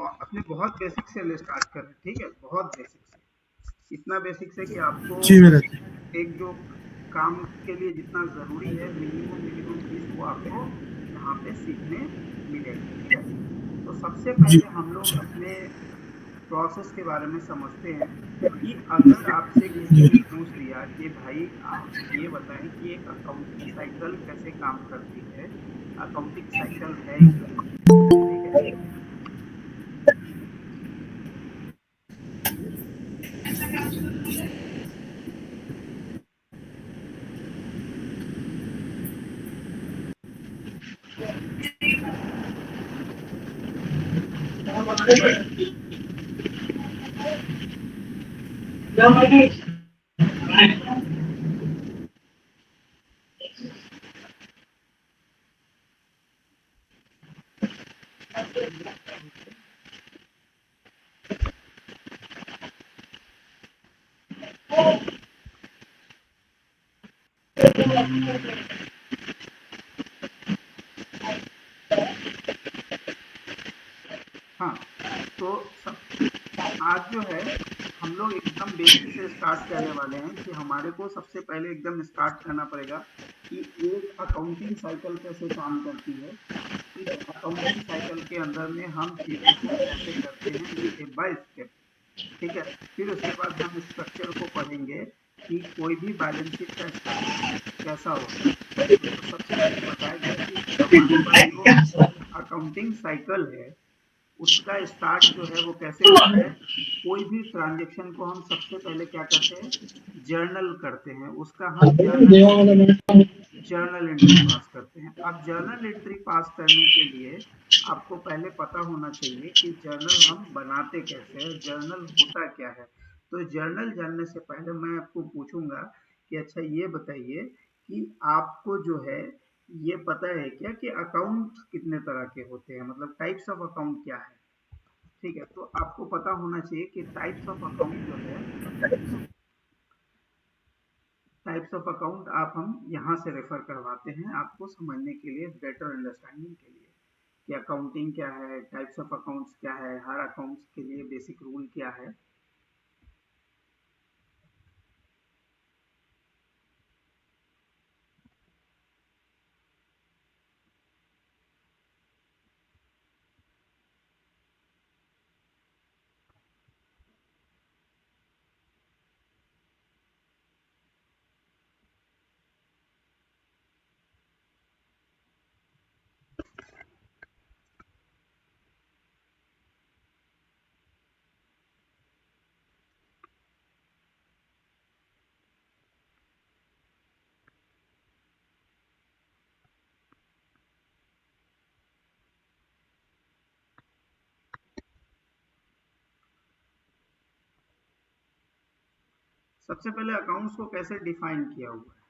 अपने बहुत बेसिक से स्टार्ट कर रहे हैं, ठीक है, बहुत बेसिक से, इतना बेसिक से कि आपको जी मेरा जी। एक जो काम के लिए जितना ज़रूरी है मिनिमम चीज़ वो आपको यहाँ पे सीखने मिलेगा, ठीक है। तो सबसे जी पहले हम लोग अपने प्रोसेस के बारे में समझते हैं कि अगर आपसे किसी जी। ने पूछ दिया कि भाई आप ये बताएं कि एक अकाउंटिंग साइकिल कैसे काम करती है, अकाउंटिंग साइकिल है क्या, ठीक है। हाँ, तो सब आज जो है हम लोग एकदम बेसिक से स्टार्ट करने वाले हैं कि हमारे को सबसे पहले एकदम स्टार्ट करना पड़ेगा कि एक अकाउंटिंग साइकिल कैसे काम करती है। इस अकाउंटिंग साइकिल के अंदर में हम चीज़ों को कैसे करते हैं स्टेप बाय स्टेप, ठीक है। फिर उसके बाद हम स्ट्रक्चर को पढ़ेंगे कि कोई भी बैलेंस शीट का स्ट्रक्चर कैसा होता है। तो सबसे पहले बताया गया कि हमारे पास जो अकाउंटिंग साइकिल है उसका स्टार्ट जो है वो कैसे होता है। कोई भी ट्रांजेक्शन को हम सबसे पहले क्या करते हैं, जर्नल करते हैं, उसका हम जर्नल एंट्री पास करते हैं। अब जर्नल एंट्री पास करने के लिए आपको पहले पता होना चाहिए कि जर्नल हम बनाते कैसे हैं, जर्नल होता क्या है। तो जर्नल जानने से पहले मैं आपको पूछूंगा कि अच्छा ये बताइए कि आपको जो है ये पता है क्या कि अकाउंट कितने तरह के होते हैं, मतलब टाइप्स ऑफ अकाउंट क्या है, ठीक है। तो आपको पता होना चाहिए कि टाइप्स ऑफ अकाउंट जो है, टाइप्स ऑफ अकाउंट आप हम यहाँ से रेफर करवाते हैं आपको समझने के लिए, बेटर अंडरस्टैंडिंग के लिए कि अकाउंटिंग क्या है, टाइप्स ऑफ अकाउंट्स क्या है, हर अकाउंट्स के लिए बेसिक रूल क्या है। सबसे पहले अकाउंट्स को कैसे डिफाइन किया हुआ है,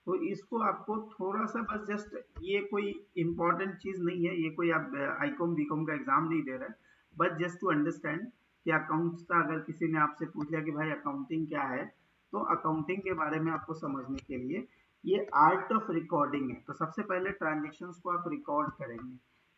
तो इसको आपको थोड़ा सा बस जस्ट, ये कोई इंपॉर्टेंट चीज नहीं है, ये कोई आप आईकॉम बीकॉम का एग्जाम नहीं दे रहे, बट जस्ट टू अंडरस्टैंड कि अकाउंट्स का अगर किसी ने आपसे पूछ लिया कि भाई अकाउंटिंग क्या है, तो अकाउंटिंग के बारे में आपको समझने के लिए ये आर्ट ऑफ रिकॉर्डिंग है। तो सबसे पहले ट्रांजेक्शन्स को आप रिकॉर्ड करेंगे,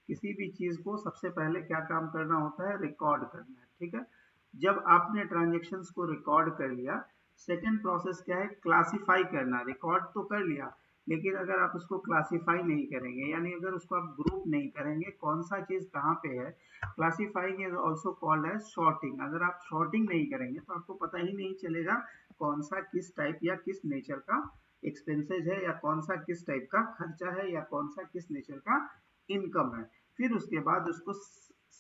किसी भी चीज को सबसे पहले क्या काम करना होता है, रिकॉर्ड करना है, ठीक है। जब आपने ट्रांजेक्शन्स को रिकॉर्ड कर लिया, सेकेंड प्रोसेस क्या है, क्लासिफाई करना। रिकॉर्ड तो कर लिया, लेकिन अगर आप उसको क्लासिफाई नहीं करेंगे, यानी अगर उसको आप ग्रुप नहीं करेंगे कौन सा चीज कहाँ पे है, classifying is also called as sorting. अगर आप शॉर्टिंग नहीं करेंगे तो आपको पता ही नहीं चलेगा कौन सा किस टाइप या किस नेचर का एक्सपेंसेज है, या कौन सा किस टाइप का खर्चा है, या कौन सा किस नेचर का इनकम है। फिर उसके बाद उसको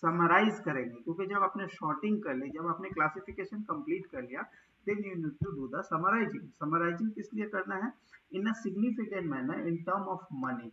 समराइज करेंगे, क्योंकि जब आपने शॉर्टिंग कर ली, जब आपने क्लासिफिकेशन कंप्लीट कर लिया, then you need to do the summarizing. Summarizing किस लिए करना है, in a significant manner in term of money.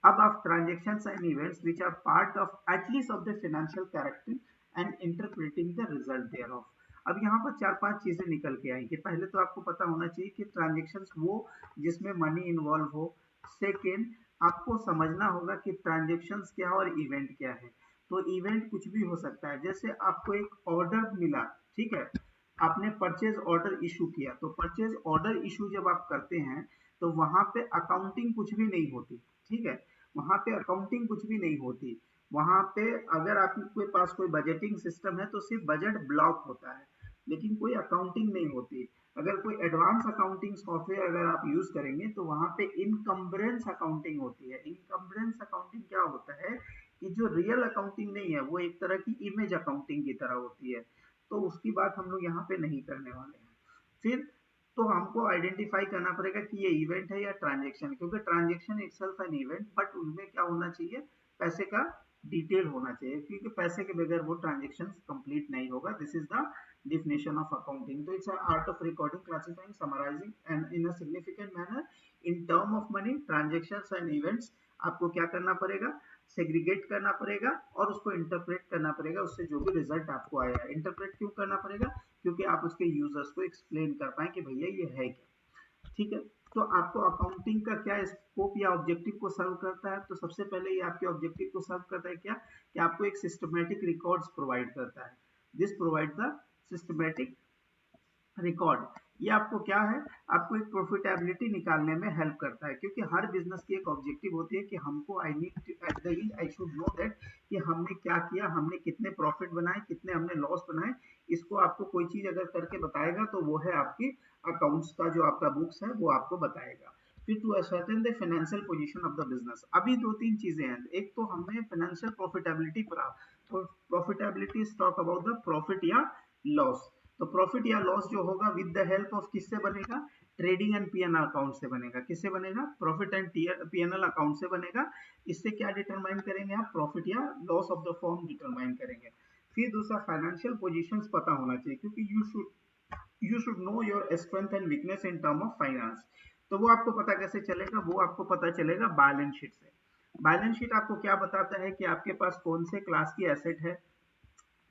अब आप transactions and events which are part of at least of the financial character and interpreting the result thereof. अब यहाँ पर चार पांच चीजें निकल के आएंगी। पहले तो आपको पता होना चाहिए कि ट्रांजेक्शन्स वो जिसमें मनी इन्वॉल्व हो। सेकेंड, आपको समझना होगा कि ट्रांजेक्शन्स क्या है और इवेंट क्या है। तो इवेंट कुछ भी हो सकता है, जैसे आपको एक ऑर्डर मिला, ठीक है, आपने परचेज ऑर्डर इशू किया, तो परचेज ऑर्डर इशू जब आप करते हैं तो वहां पे अकाउंटिंग कुछ भी नहीं होती, ठीक है। वहां पे अकाउंटिंग कुछ भी नहीं होती। वहां पे अगर आपके पास कोई बजटिंग सिस्टम है तो सिर्फ बजट ब्लॉक होता है, लेकिन कोई अकाउंटिंग नहीं होती। अगर कोई एडवांस अकाउंटिंग सॉफ्टवेयर अगर आप यूज करेंगे तो वहां पे इनकम्बरेंस अकाउंटिंग होती है। इनकम्बरेंस अकाउंटिंग क्या होता है कि जो रियल अकाउंटिंग नहीं है, वो एक तरह की इमेज अकाउंटिंग की तरह होती है। तो उसकी बात हम लोग यहाँ पे नहीं करने वाले हैं। फिर तो हमको आइडेंटिफाई करना पड़ेगा कि ये इवेंट है या ट्रांजेक्शन, क्योंकि transaction itself an event, but उनमें क्या होना चाहिए, पैसे का डिटेल होना चाहिए, क्योंकि पैसे के बगैर वो ट्रांजेक्शन कंप्लीट नहीं होगा। This is the definition of accounting. So it's an art of recording, classifying, summarizing and in a significant manner in term of money, transactions and events. आपको क्या करना पड़ेगा, सेग्रीगेट करना पड़ेगा और उसको इंटरप्रेट करना पड़ेगा, उससे जो भी रिजल्ट आपको आया। इंटरप्रेट क्यों करना पड़ेगा, क्योंकि आप उसके यूजर्स को एक्सप्लेन कर पाए कि भैया ये है क्या। ठीक है, तो आपको अकाउंटिंग का क्या स्कोप या ऑब्जेक्टिव को सर्व करता है, तो सबसे पहले ये आपके ऑब्जेक्टिव को सर्व करता है क्या, कि आपको एक सिस्टमेटिक रिकॉर्ड्स प्रोवाइड करता है। This provide the systematic record. ये आपको क्या है, आपको एक प्रॉफिटेबिलिटी निकालने में हेल्प करता है, क्योंकि हर बिजनेस की एक ऑब्जेक्टिव होती है कि हमको I need at the and I should know that कि हमने क्या किया, हमने कितने प्रॉफिट बनाए, कितने हमने लॉस बनाए। इसको आपको कोई चीज अगर करके बताएगा तो वो है आपकी अकाउंट्स का जो आपका बुक्स है वो आपको बताएगा। फिर to ascertain the financial position of the business, अभी दो तीन चीजें हैं। एक तो हमने फाइनेंशियल प्रॉफिटेबिलिटी पढ़ा, तो profitability talk about the profit या लॉस। तो प्रॉफिट या लॉस जो होगा विद द हेल्प ऑफ किससे बनेगा, ट्रेडिंग एंड पीएनएल अकाउंट से बनेगा। किससे बनेगा, प्रॉफिट एंड पीएनएल अकाउंट से बनेगा। इससे क्या डिटरमाइन करेंगे आप, प्रॉफिट या loss of the form determine करेंगे। फिर दूसरा फाइनेंशियल पोजीशंस पता होना चाहिए, क्योंकि you should know your strength and weakness in term of finance. तो वो आपको पता कैसे चलेगा, वो आपको पता चलेगा बैलेंस शीट से। बैलेंस शीट आपको क्या बताता है कि आपके पास कौन से क्लास की एसेट है,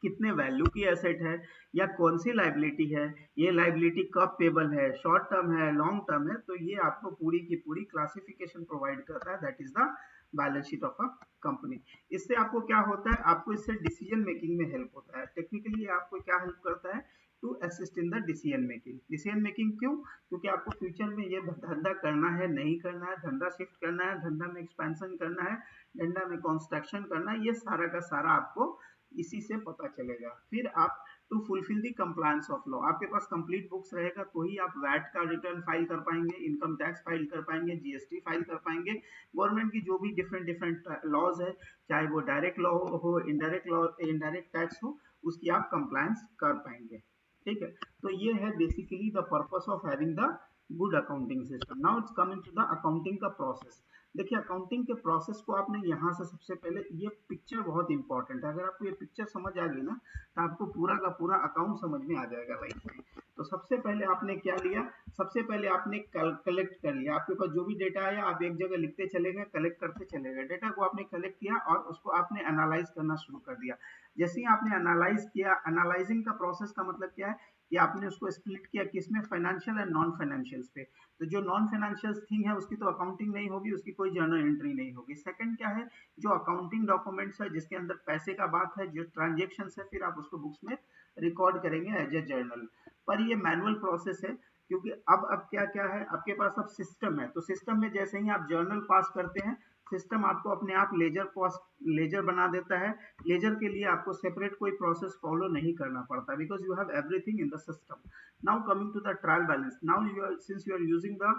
कितने वैल्यू की एसेट है, या कौन सी लाइबिलिटी है, ये लाइबिलिटी कब पेबल है, शॉर्ट टर्म है, लॉन्ग टर्म है। तो ये आपको पूरी की पूरी क्लासिफिकेशन प्रोवाइड करता है। That is the balance sheet of a company. इससे आपको क्या होता है, आपको इससे डिसीजन मेकिंग में हेल्प होता है। टेक्निकली आपको क्या हेल्प करता है, to assist in the decision making. Decision making क्यों, क्योंकि आपको फ्यूचर में ये धंधा करना है, नहीं करना है, धंधा शिफ्ट करना है, धंधा में एक्सपेंशन करना है, धंधा में कंस्ट्रक्शन करना है, ये सारा का सारा आपको इसी से पता चलेगा। फिर आप to fulfil the compliance of law, आपके पास कंप्लीट बुक्स रहेगा तो ही आप वैट का रिटर्न फाइल कर पाएंगे, इनकम टैक्स फाइल कर पाएंगे, जीएसटी फाइल कर पाएंगे। गवर्नमेंट की जो भी डिफरेंट डिफरेंट लॉज है, चाहे वो डायरेक्ट लॉ हो, इनडायरेक्ट लॉ, इनडायरेक्ट टैक्स हो, उसकी आप कंप्लायंस कर पाएंगे। ठीक है, तो ये है basically the purpose of having the good accounting system. Now it's coming to the accounting का प्रोसेस। देखिए अकाउंटिंग के प्रोसेस को आपने यहाँ से सबसे पहले, ये पिक्चर बहुत इंपॉर्टेंट है। अगर आपको ये पिक्चर समझ आ गई ना, तो आपको पूरा का पूरा अकाउंट समझ में आ जाएगा लाइफ में। तो सबसे पहले आपने क्या लिया, सबसे पहले आपने कलेक्ट कर लिया। आपके पास जो भी डेटा आया आप एक जगह लिखते चले गए, कलेक्ट करते चले गए। डेटा को आपने कलेक्ट किया और उसको आपने एनालाइज करना शुरू कर दिया। जैसे ही आपने एनालाइज किया, एनालाइजिंग का प्रोसेस का मतलब क्या है कि आपने उसको स्प्लिट किया किसमें, फाइनेंशियल एंड नॉन फाइनेंशियल्स पे। तो जो नॉन फाइनेंशियल थिंग है उसकी तो अकाउंटिंग नहीं होगी, उसकी कोई जर्नल एंट्री नहीं होगी। सेकंड क्या है, जो अकाउंटिंग डॉक्यूमेंट्स है जिसके अंदर पैसे का बात है, जो ट्रांजेक्शन है, फिर आप उसको बुक्स में रिकॉर्ड करेंगे एज ए जर्नल। पर ये मैनुअल प्रोसेस है, क्योंकि अब क्या क्या है आपके पास, अब सिस्टम है। तो सिस्टम में जैसे ही आप जर्नल पास करते हैं, सिस्टम आपको अपने आप लेजर बना देता है। लेजर के लिए आपको सेपरेट कोई प्रोसेस फॉलो नहीं करना पड़ता, because you have everything in the system. Now coming to the trial balance, now you are since you are using the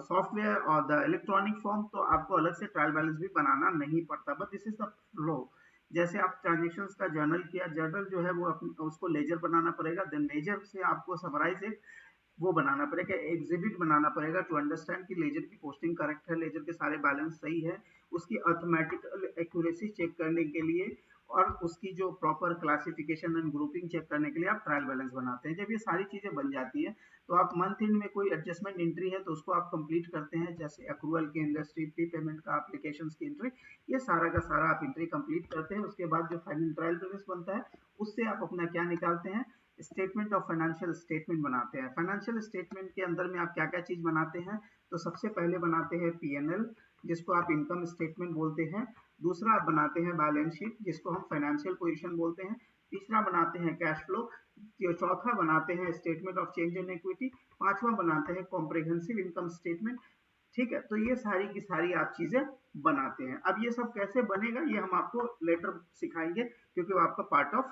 software और द इलेक्ट्रॉनिक फॉर्म, तो आपको अलग से ट्रायल बैलेंस भी बनाना नहीं पड़ता, but this is the flow. जैसे आप ट्रांजेक्शन्स का जर्नल किया, जर्नल जो है वो उसको लेजर बनाना पड़ेगा, देन लेजर से आपको समराइज एक वो बनाना पड़ेगा, एग्जिबिट बनाना पड़ेगा टू अंडरस्टैंड कि लेजर की पोस्टिंग करेक्ट है, लेजर के सारे बैलेंस सही है, उसकी अर्थमेटिकल एक्यूरेसी चेक करने के लिए और उसकी जो proper classification and grouping check करने के लिए आप ट्रायल बैलेंस बनाते हैं। जब ये सारी चीजें बन जाती है तो आप मंथ एंड में कोई एडजस्टमेंट एंट्री है तो उसको आप कंप्लीट करते हैं, जैसे अक्रूवल की इंडस्ट्री, प्री पेमेंट का, एप्लीकेशंस की एंट्री, ये सारा का सारा आप एंट्री कंप्लीट करते हैं। उसके बाद जो फाइनल ट्रायल बैलेंस बनता है उससे आप अपना क्या निकालते हैं, स्टेटमेंट ऑफ फाइनेंशियल स्टेटमेंट बनाते हैं। फाइनेंशियल स्टेटमेंट के अंदर में आप क्या क्या चीज बनाते हैं, तो सबसे पहले बनाते हैं पीएनएल, जिसको आप इनकम स्टेटमेंट बोलते हैं। दूसरा आप बनाते हैं बैलेंस शीट, जिसको हम फाइनेंशियल पोजीशन बोलते हैं। तीसरा बनाते हैं कैश फ्लो। चौथा बनाते हैं statement of change in equity. पांचवा बनाते हैं कॉम्प्रिहेंसिव इनकम स्टेटमेंट। ठीक है, तो ये सारी की सारी आप चीजें बनाते हैं। अब ये सब कैसे बनेगा ये हम आपको लेटर सिखाएंगे, क्योंकि वो आपका पार्ट ऑफ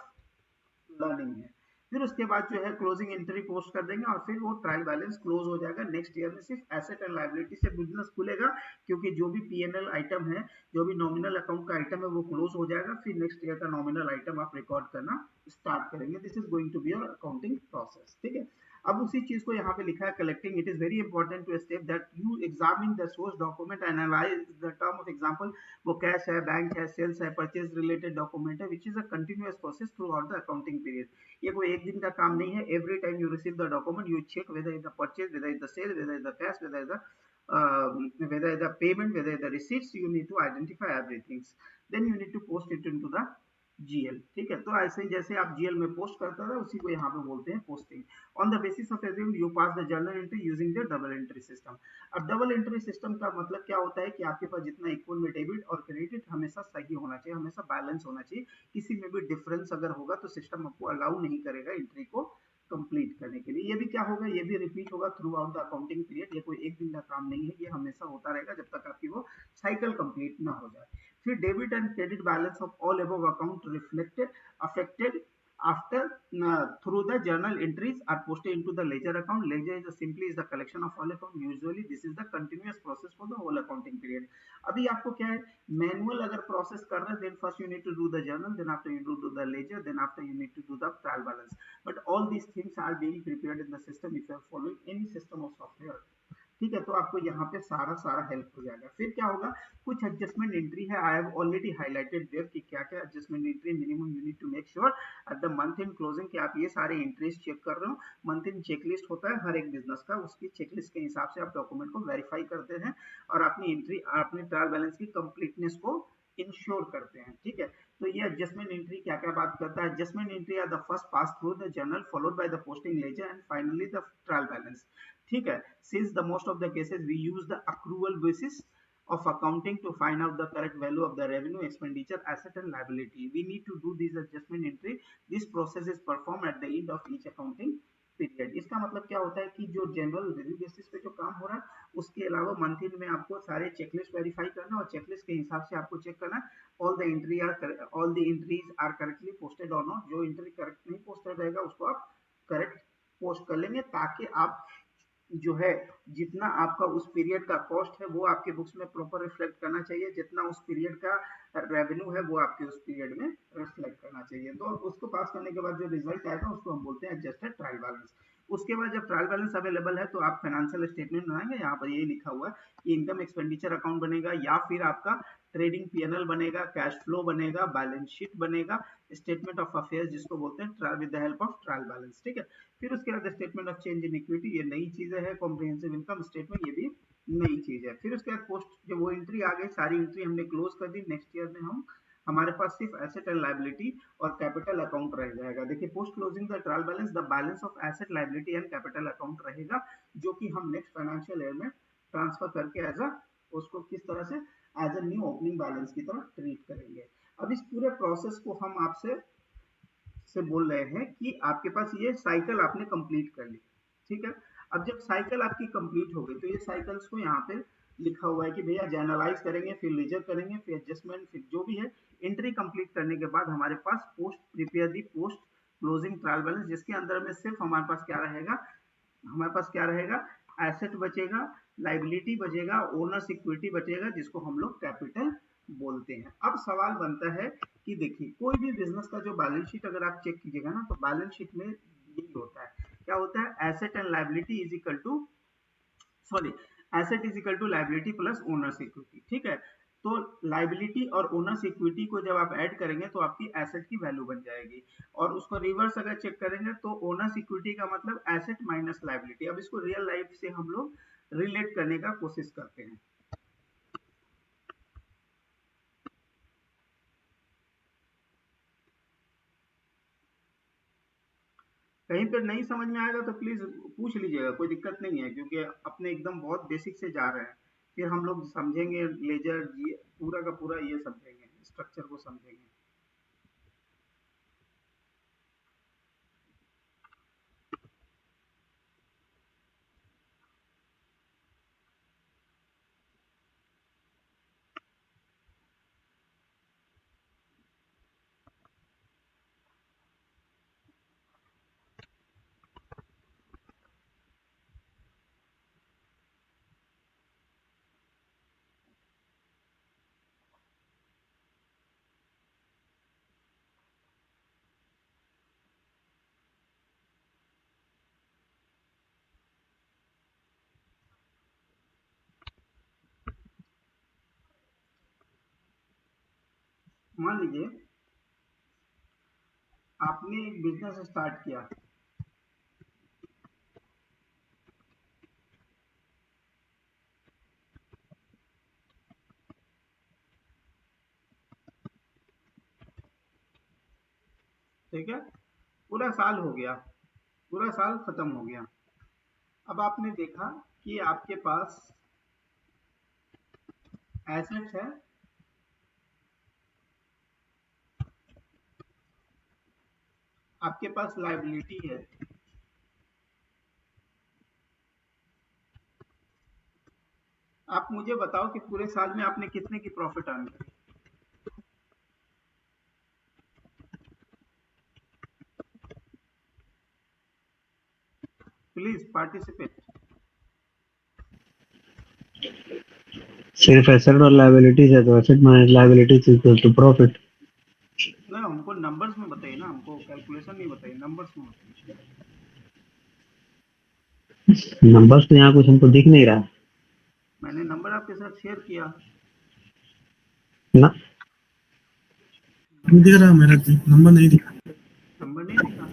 लर्निंग है। फिर उसके बाद जो है क्लोजिंग एंट्री पोस्ट कर देंगे और फिर वो ट्रायल बैलेंस क्लोज हो जाएगा। नेक्स्ट ईयर में सिर्फ एसेट एंड लायबिलिटी से बिजनेस खुलेगा, क्योंकि जो भी पीएनएल आइटम है, जो भी नॉमिनल अकाउंट का आइटम है वो क्लोज हो जाएगा। फिर नेक्स्ट ईयर का नॉमिनल आइटम आप रिकॉर्ड करना स्टार्ट करेंगे। This is going to be your accounting process. ठीक है, अब उसी चीज को यहाँ पे लिखा है collecting. It is very important to step that you examine the source document, analyse the term of example. वो कैश है, बैंक है, सेल्स है, परचेज रिलेटेड डॉक्यूमेंट है, which is a continuous process throughout the accounting period. ये कोई एक दिन का काम नहीं है। Every time you receive the document, you check whether it's the purchase, whether it's the sale, whether it's the cash, whether it's the payment, whether it's the receipts. You need to identify everything. Then you need to post it into the GL। ठीक है, तो ऐसे ही जैसे आप GL में post करता था, उसी को यहाँ पे बोलते हैं posting. On the basis of assume you pass the journal entry using the double entry system. अब डबल एंट्री सिस्टम का मतलब क्या होता है कि आपके पास जितना इक्वल में डेबिट और क्रेडिट हमेशा सही होना चाहिए, हमेशा बैलेंस होना चाहिए। किसी में भी डिफरेंस अगर होगा तो सिस्टम आपको अलाउ नहीं करेगा एंट्री को कंप्लीट करने के लिए। ये भी क्या होगा, ये भी रिपीट होगा through out the accounting period. ये कोई एक दिन का काम नहीं है, ये हमेशा होता रहेगा जब तक आपकी वो साइकिल कंप्लीट ना हो जाए। फिर debit and credit balance of all above account reflected affected after through the journal entries are posted into the ledger account. Ledger is simply is the collection of all account. Usually this is the continuous process for the whole accounting period. अभी आपको क्या है, manual अगर process कर रहे हैं, then first you need to do the journal, then after you do the ledger, then after you need to do the trial balance. But all these things are being prepared in the system if you are following any system of software। ठीक है, तो आपको यहाँ पे सारा सारा help हो जाएगा। फिर क्या होगा, कुछ एडजस्टमेंट एंट्री है। I have already highlighted there कि क्या क्या adjustment entry minimum you need to make sure at the month in closing कि आप ये सारे एंट्रीज चेक कर रहे हो। मंथ इन चेकलिस्ट होता है हर एक बिजनेस का, उसकी चेकलिस्ट के हिसाब से आप डॉक्यूमेंट को वेरीफाई करते हैं और अपनी एंट्री अपने ट्रायल बैलेंस की कंप्लीटनेस को इंश्योर करते हैं। ठीक है, तो ये एडजस्टमेंट एंट्री क्या क्या बात करता है। Adjustment entry are the first pass through the journal followed by the posting ledger and finally the trial balance. ठीक है, since the most of the cases we use the accrual basis of accounting to find out the correct value of the revenue, expenditure, asset and liability, we need to do this adjustment entry. This process is performed at the end of each accounting period. इसका मतलब क्या होता है कि जो general review basis पे जो काम हो रहा है, उसके अलावा मंथ एंड में आपको सारे चेकलिस्ट वेरीफाई करना और चेकलिस्ट के हिसाब से आपको चेक करना all the entries are correctly posted और नॉट। जो एंट्री करेक्ट नहीं पोस्टेड रहेगा उसको आप करेक्ट पोस्ट कर लेंगे, ताकि आप जो है जितना आपका उस पीरियड का कॉस्ट है वो आपके बुक्स में प्रॉपर रिफ्लेक्ट करना चाहिए, जितना उस पीरियड का रेवेन्यू है वो आपके उस पीरियड में रिफ्लेक्ट करना चाहिए। तो उसको पास करने के बाद जो रिजल्ट आएगा उसको हम बोलते हैं एडजस्टेड ट्रायल बैलेंस। उसके बाद जब ट्रायल बैलेंस अवेलेबल है तो आप फाइनेंशियल स्टेटमेंट बनाएंगे। यहाँ पर ये लिखा हुआ है कि इनकम एक्सपेंडिचर अकाउंट बनेगा, या फिर आपका ट्रेडिंग पीएनएल बनेगा, कैश फ्लो बनेगा, बैलेंस शीट बनेगा, स्टेटमेंट ऑफ अफेयर्स जिसको बोलते हैं with the help of trial balance. ठीक है, फिर उसके बाद statement of change in equity, ये नई चीजें है। कॉम्प्रिहेंसिव इनकम स्टेटमेंट, ये भी नई चीज है। फिर उसके बाद पोस्ट जब वो एंट्री आ गई, सारी एंट्री हमने क्लोज कर दी। नेक्स्ट ईयर में हम हमारे पास सिर्फ एसेट एंड लायबिलिटी और कैपिटल अकाउंट रह जाएगा। देखिए, post closing the trial balance the balance of asset liability and capital account रहेगा, जो कि हम नेक्स्ट फाइनेंशियल ईयर में ट्रांसफर करके एज अ उसको किस तरह से as a new opening balance की तरह ट्रीट करेंगे। अब इस पूरे प्रोसेस को हम आपसे बोल रहे हैं कि आपके पास ये साइकिल आपने कंप्लीट कर ली। ठीक है, अब जब साइकिल आपकी कंप्लीट हो गई तो ये साइकिल्स को यहाँ पे लिखा हुआ है कि भैया जर्नलाइज करेंगे, फिर लेजर करेंगे, फिर एडजस्टमेंट, फिर जो भी है एंट्री कंप्लीट करने के बाद हमारे पास post prepare the post closing trial balance, जिसके अंदर में सिर्फ हमारे पास क्या रहेगा, हमारे पास क्या रहेगा, एसेट बचेगा, लाइबिलिटी बचेगा, ओनर्स इक्विटी बचेगा, जिसको हम लोग कैपिटल बोलते हैं। अब सवाल बनता है कि देखिए, कोई भी बिजनेस का जो बैलेंस शीट अगर आप चेक कीजिएगा ना, तो बैलेंस शीट में यही होता है, क्या होता है, asset and liability is equal to sorry asset is equal to liability plus owner's equity. ठीक है, तो लाइबिलिटी और ओनर्स इक्विटी को जब आप ऐड करेंगे तो आपकी एसेट की वैल्यू बन जाएगी, और उसको रिवर्स अगर चेक करेंगे तो ओनर्स इक्विटी का मतलब एसेट माइनस लाइबिलिटी। अब इसको रियल लाइफ से हम लोग रिलेट करने का कोशिश करते हैं। कहीं पर नहीं समझ में आएगा तो प्लीज पूछ लीजिएगा, कोई दिक्कत नहीं है, क्योंकि अपने एकदम बहुत बेसिक से जा रहे हैं। फिर हम लोग समझेंगे लेजर पूरा का पूरा ये समझेंगे, स्ट्रक्चर को समझेंगे। मान लीजिए आपने एक बिजनेस स्टार्ट किया, ठीक है, पूरा साल हो गया, पूरा साल खत्म हो गया। अब आपने देखा कि आपके पास एसेट्स है, आपके पास लायबिलिटी है, आप मुझे बताओ कि पूरे साल में आपने कितने की प्रॉफिट अर्न की। Please participate. सिर्फ एसेट और लायबिलिटीज है तो asset minus liabilities equal to profit. ना हमको नंबर्स में बताइए ना, हमको कैलकुलेशन नहीं बताइए, नंबर्स में बताइए। नंबर्स तो यहाँ कुछ हमको दिख नहीं रहा। मैंने नंबर आपके साथ शेयर किया ना, दिख रहा मेरा नंबर नहीं दिख रहा। नंबर नहीं दिखा,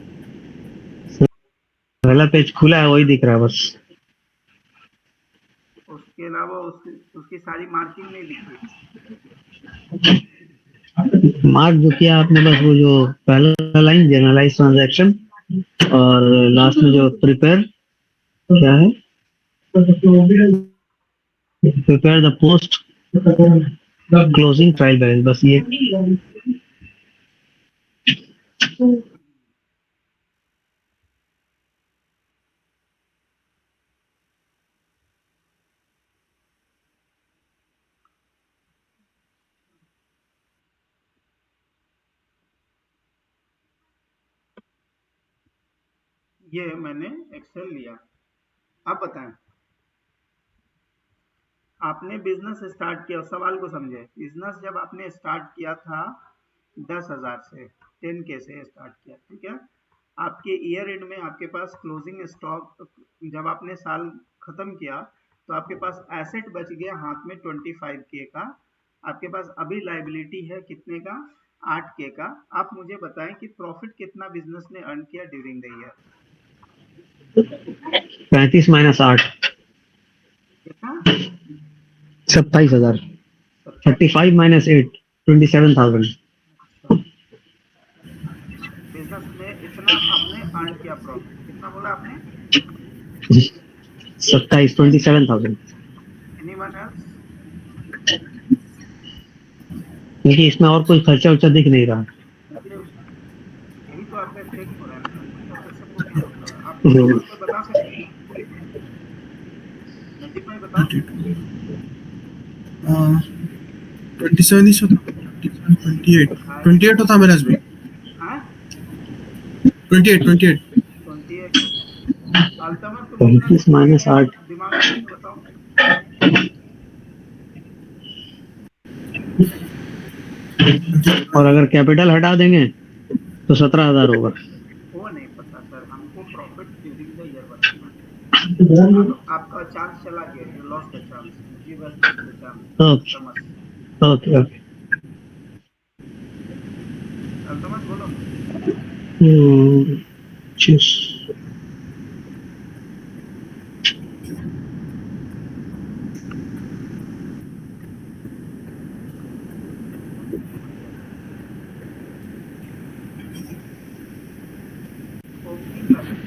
पहला पेज खुला है वही दिख रहा है बस। उसके अलावा उसकी सारी मार्किंग नहीं दिखी। मार्क जो किया आपने बस वो जो पहला लाइन जनरलाइज ट्रांजैक्शन और लास्ट में जो प्रिपेयर क्या है, prepare the post closing trial balance, बस ये। ये मैंने एक्सेल लिया। अब बताएं, आपने बिजनेस स्टार्ट किया, सवाल को समझे। बिजनेस जब आपने स्टार्ट किया था 10,000 से, 10K से स्टार्ट किया, ठीक है। आपके ईयर एंड में आपके पास क्लोजिंग स्टॉक, जब आपने साल खत्म किया तो आपके पास एसेट बच गया हाथ में 25K का, आपके पास अभी लाइबिलिटी है कितने का, 8K का। आप मुझे बताएं कि प्रॉफिट कितना बिजनेस ने अर्न किया ड्यूरिंग द ईयर। 35 माइनस 8, कितना? 27,000। 27। 35 माइनस 8, 27,000। बिजनेस में इतना आपने अर्न किया, प्रॉफिट कितना बोला आपने? 27,000। Anyone else? क्योंकि इसमें और कोई खर्चा उर्चा दिख नहीं रहा। यही तो आपका चेक हो रहा है ना, तो फिर से बोल दिया होगा। आप नंबर पे बता सकते हैं, नजीब भाई बताओ। 27 28 होता मेरा इसमें। हाँ 28 28 होता। अल्तमत तुम कितना 35 माइनस निकालोगे 8, दिमाग लगा के बताओ। और अगर कैपिटल हटा देंगे तो 17,000 होगा। वो नहीं पता सर, हमको प्रॉफिट ड्यूरिंग द ईयर बताना है। अब आपका चांस चला गया, you lost the chance, give us back the chance. Okay अल्तमत, ओके ओके। अल्तमत बोलो। चूस ओपनिंग बैलेंस,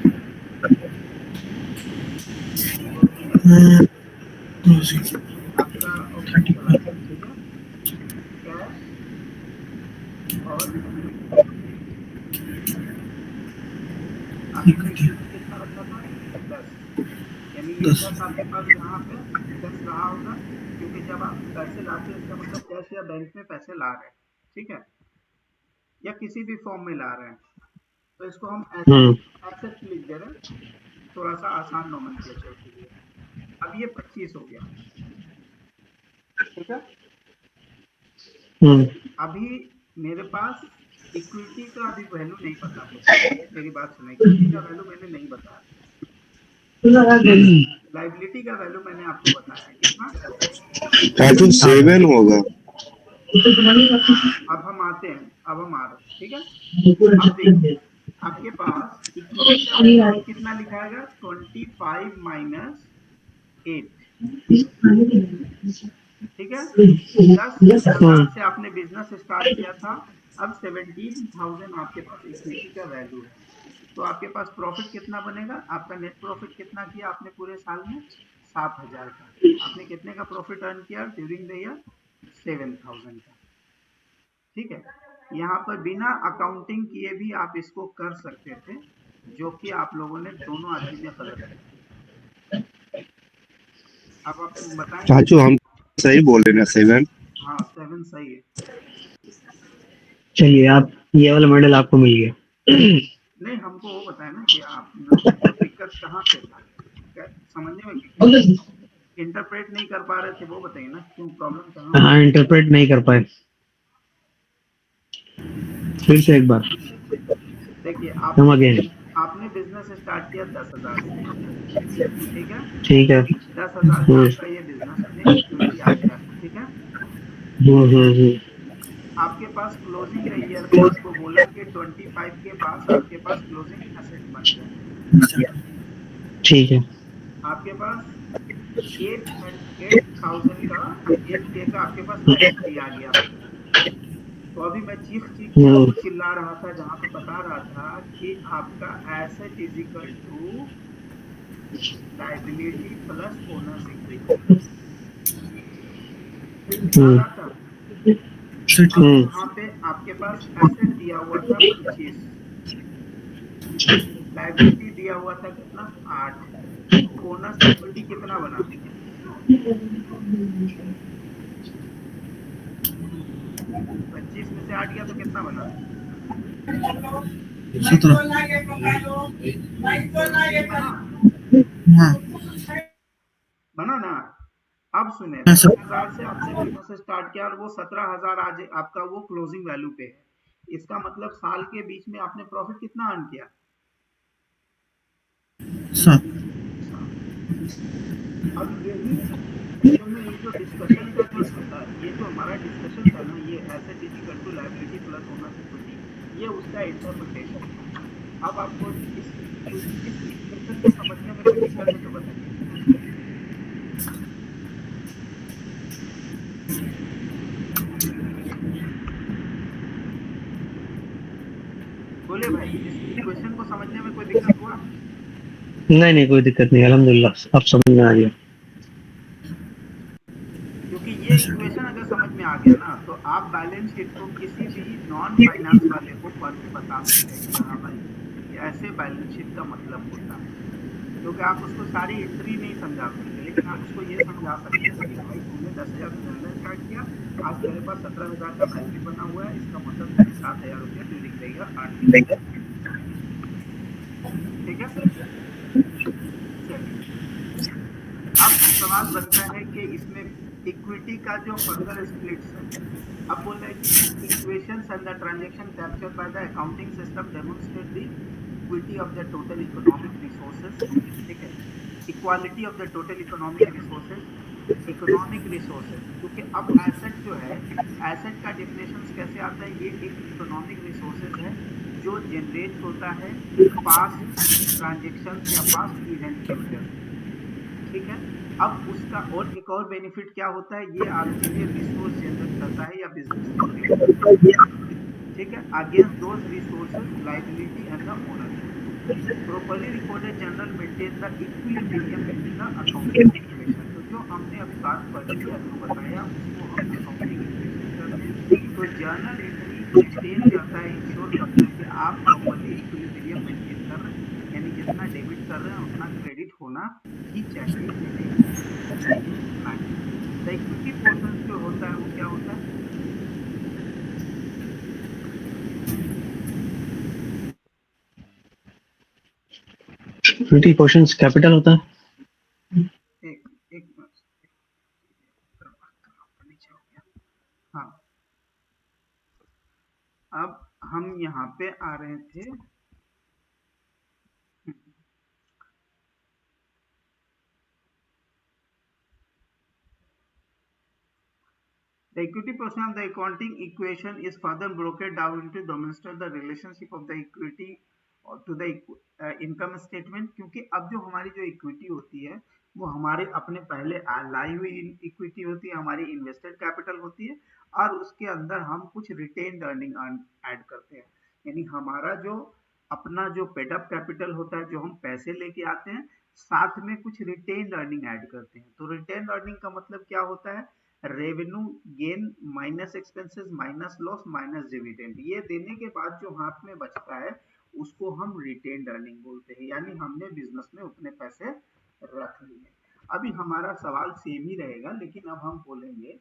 आपका ओपनिंग चला गया, ठीक है। कैश और आपने इक्विटी कितना रखा था? 10, यानी ये 10 आपके पास यहाँ पे 10 रहा होगा, क्योंकि जब आप पैसे लाते हैं इसका मतलब कैश या बैंक में पैसे ला रहे हैं, ठीक है, या किसी भी फॉर्म में ला रहे हैं, तो इसको हम एसेट लिख दे रहे हैं, थोड़ा सा आसान नोमेनक्लेचर के लिए। अब ये 25 हो गया, ठीक है। अभी मेरे पास इक्विटी का अभी वैल्यू नहीं पता मुझे, मेरी बात सुना, इक्विटी का वैल्यू मैंने नहीं बताया, लाइबिलिटी का वैल्यू मैंने आपको बताया, कितना? 7 होगा। अब हम आते हैं, अब हम आ रहे हैं, ठीक है। अब देखिए आपके पास इक्विटी का वैल्यू अब कितना लिखाएगा, 25 माइनस 8, ठीक है। 10,000 से आपने बिजनेस स्टार्ट किया था, अब 17,000 आपके पास इक्विटी का वैल्यू है, तो आपके पास प्रॉफिट कितना बनेगा, आपका नेट प्रॉफिट कितना किया आपने पूरे साल में, 7,000 का। आपने कितने का प्रॉफिट अर्न किया ड्यूरिंग द ईयर, 7,000 का, ठीक है। यहाँ पर बिना अकाउंटिंग किए भी आप इसको कर सकते थे, जो कि आप लोगों ने, दोनों आदमी ने गलत किया। अब आप बताएंगे। चाचू हम सही बोल रहे हैं ना, 7? हाँ 7 सही है। चलिए, आप ये वाला मॉडल आपको मिल गया। नहीं, हमको वो बताए ना कि आप लोगों को दिक्कत कहाँ से था, समझने में क्यों इंटरप्रेट नहीं कर पा रहे थे, वो बताइए ना, क्यों प्रॉब्लम कहाँ हो हाँ, रही इंटरप्रेट नहीं कर पाए, फिर से एक बार। है। देखिए कम आपने अगेन। आपने बिजनेस स्टार्ट किया 10,000 से, ठीक है। ठीक है। 10,000 का आपका ये बिजनेस में इक्विटी आ गया, ठीक है। हम्म। आपके पास क्लोजिंग ईयर में आपको बोला कि 25 के पास आपके पास क्लोजिंग एसेट बन गया, ठीक है। आपके पास 8,000 का 8K का आपके पास लाइबिलिटी आ गया। तो अभी मैं चीख चीख के हम्म आपको चिल्ला रहा था, जहां पे बता रहा था कि आपका asset is equal to liability plus owner's equity, बता हम्म रहा था। सेट। अब हम्म यहाँ पे आपके पास एसेट दिया हुआ था 25, लाइबिलिटी दिया हुआ था कितना, 8, तो ओनर्स इक्विटी कितना बना, 25 में से 8 गया तो कितना बना, 17। 17 बना, हाँ। बना ना। अब सुने, हाँ, 10,000 से आपने बिजनेस स्टार्ट किया और वो 17,000 आज आपका वो क्लोजिंग वैल्यू पे है, इसका मतलब साल के बीच में आपने प्रॉफिट कितना अर्न किया, 7। 7। अब यही जो मैं, ये जो डिस्कशन का जो था, ये जो हमारा डिस्कशन था ना, ये asset is equal to liability plus owner's equity, ये उसका इंटरप्रिटेशन था। अब आपको इस इक्वेशन को समझने में कोई दिक्कत है तो बताइए। बोले भाई, इस इक्वेशन को समझने में कोई दिक्कत हुआ, नहीं नहीं, कोई दिक्कत नहीं, अल्हम्दुलिल्लाह अब समझ में आ गया। क्योंकि ये इक्वेशन अगर समझ में आ गया ना, तो आप बैलेंस शीट को किसी भी नॉन फाइनेंस वाले को पढ़ के बता सकते हैं कि हाँ भाई, ये ऐसे बैलेंस शीट का मतलब होता है। क्योंकि आप उसको सारी एंट्री नहीं समझा सकते, लेकिन आप उसको ये समझा सकते हैं कि भाई तूने 10,000 से धंधा स्टार्ट किया, आज तेरे पास 17,000 का बैलेंस बना हुआ है, इसका मतलब तूने 7,000 रुपया ड्यूरिंग द ईयर अर्न किया, ठीक है। चलिए, अब सवाल बनता है कि इसमें इक्विटी का जो फर्दर स्प्लिट्स है, अब बोल रहे हैं कि equations and the transaction captured by the accounting system demonstrate the equity of the total economic resources, ठीक है, equality of the total economic resources, economic resources, क्योंकि अब एसेट जो है, एसेट का डेफिनेशन कैसे आता है, ये एक इकोनॉमिक रिसोर्सेज है जो जनरेट होता है पास्ट ट्रांजेक्शन्स या पास्ट इवेंट की वजह से, ठीक है। अब उसका और एक और बेनिफिट क्या होता है, ये आपके लिए रिसोर्स जनरेट करता है या बिजनेस जनरेट करता है, ठीक है। Against those resources liability and the ownership properly recorded journal maintain the equilibrium between the accounting equation। तो जो हमने अभी बात पढ़ी या जो बताया उसको हम अकाउंटिंग इक्वेशन कहते हैं। तो जर्नल एंट्री मेंटेन करता है, इंश्योर करता है कि आप प्रॉपरली इक्विलिब्रियम मेंटेन कर रहे हैं, यानी जितना डेबिट कर रहे हैं उतना क्रेडिट होना ही चाहिए, नहीं चाहिए ना ही। द इक्विटी पोर्शन जो होता है वो क्या होता है, इक्विटी क्वेश्चंस कैपिटल होता है। एक एक नीचे हो गया। हाँ, अब हम यहाँ पे आ रहे थे, The equity portion of the accounting equation is further broken down into demonstrate the relationship of the equity to the income statement, क्योंकि अब जो हमारी जो इक्विटी होती है वो हमारे अपने पहले लाई हुई इक्विटी होती है, हमारी इन्वेस्टेड कैपिटल होती है, और उसके अंदर हम कुछ रिटेन्ड अर्निंग ऐड करते हैं। यानी हमारा जो अपना जो पेड अप कैपिटल होता है, जो हम पैसे लेके आते हैं, साथ में कुछ रिटेन्ड अर्निंग ऐड करते हैं। तो रिटेन्ड अर्निंग का मतलब क्या होता है? Revenue gain minus expenses minus loss minus dividend. ये देने के बाद जो हाथ में बचता है उसको हम रिटेन्ड अर्निंग बोलते हैं, यानी हमने बिजनेस में उतने पैसे रख लिए। अभी हमारा सवाल सेम ही रहेगा, लेकिन अब हम बोलेंगे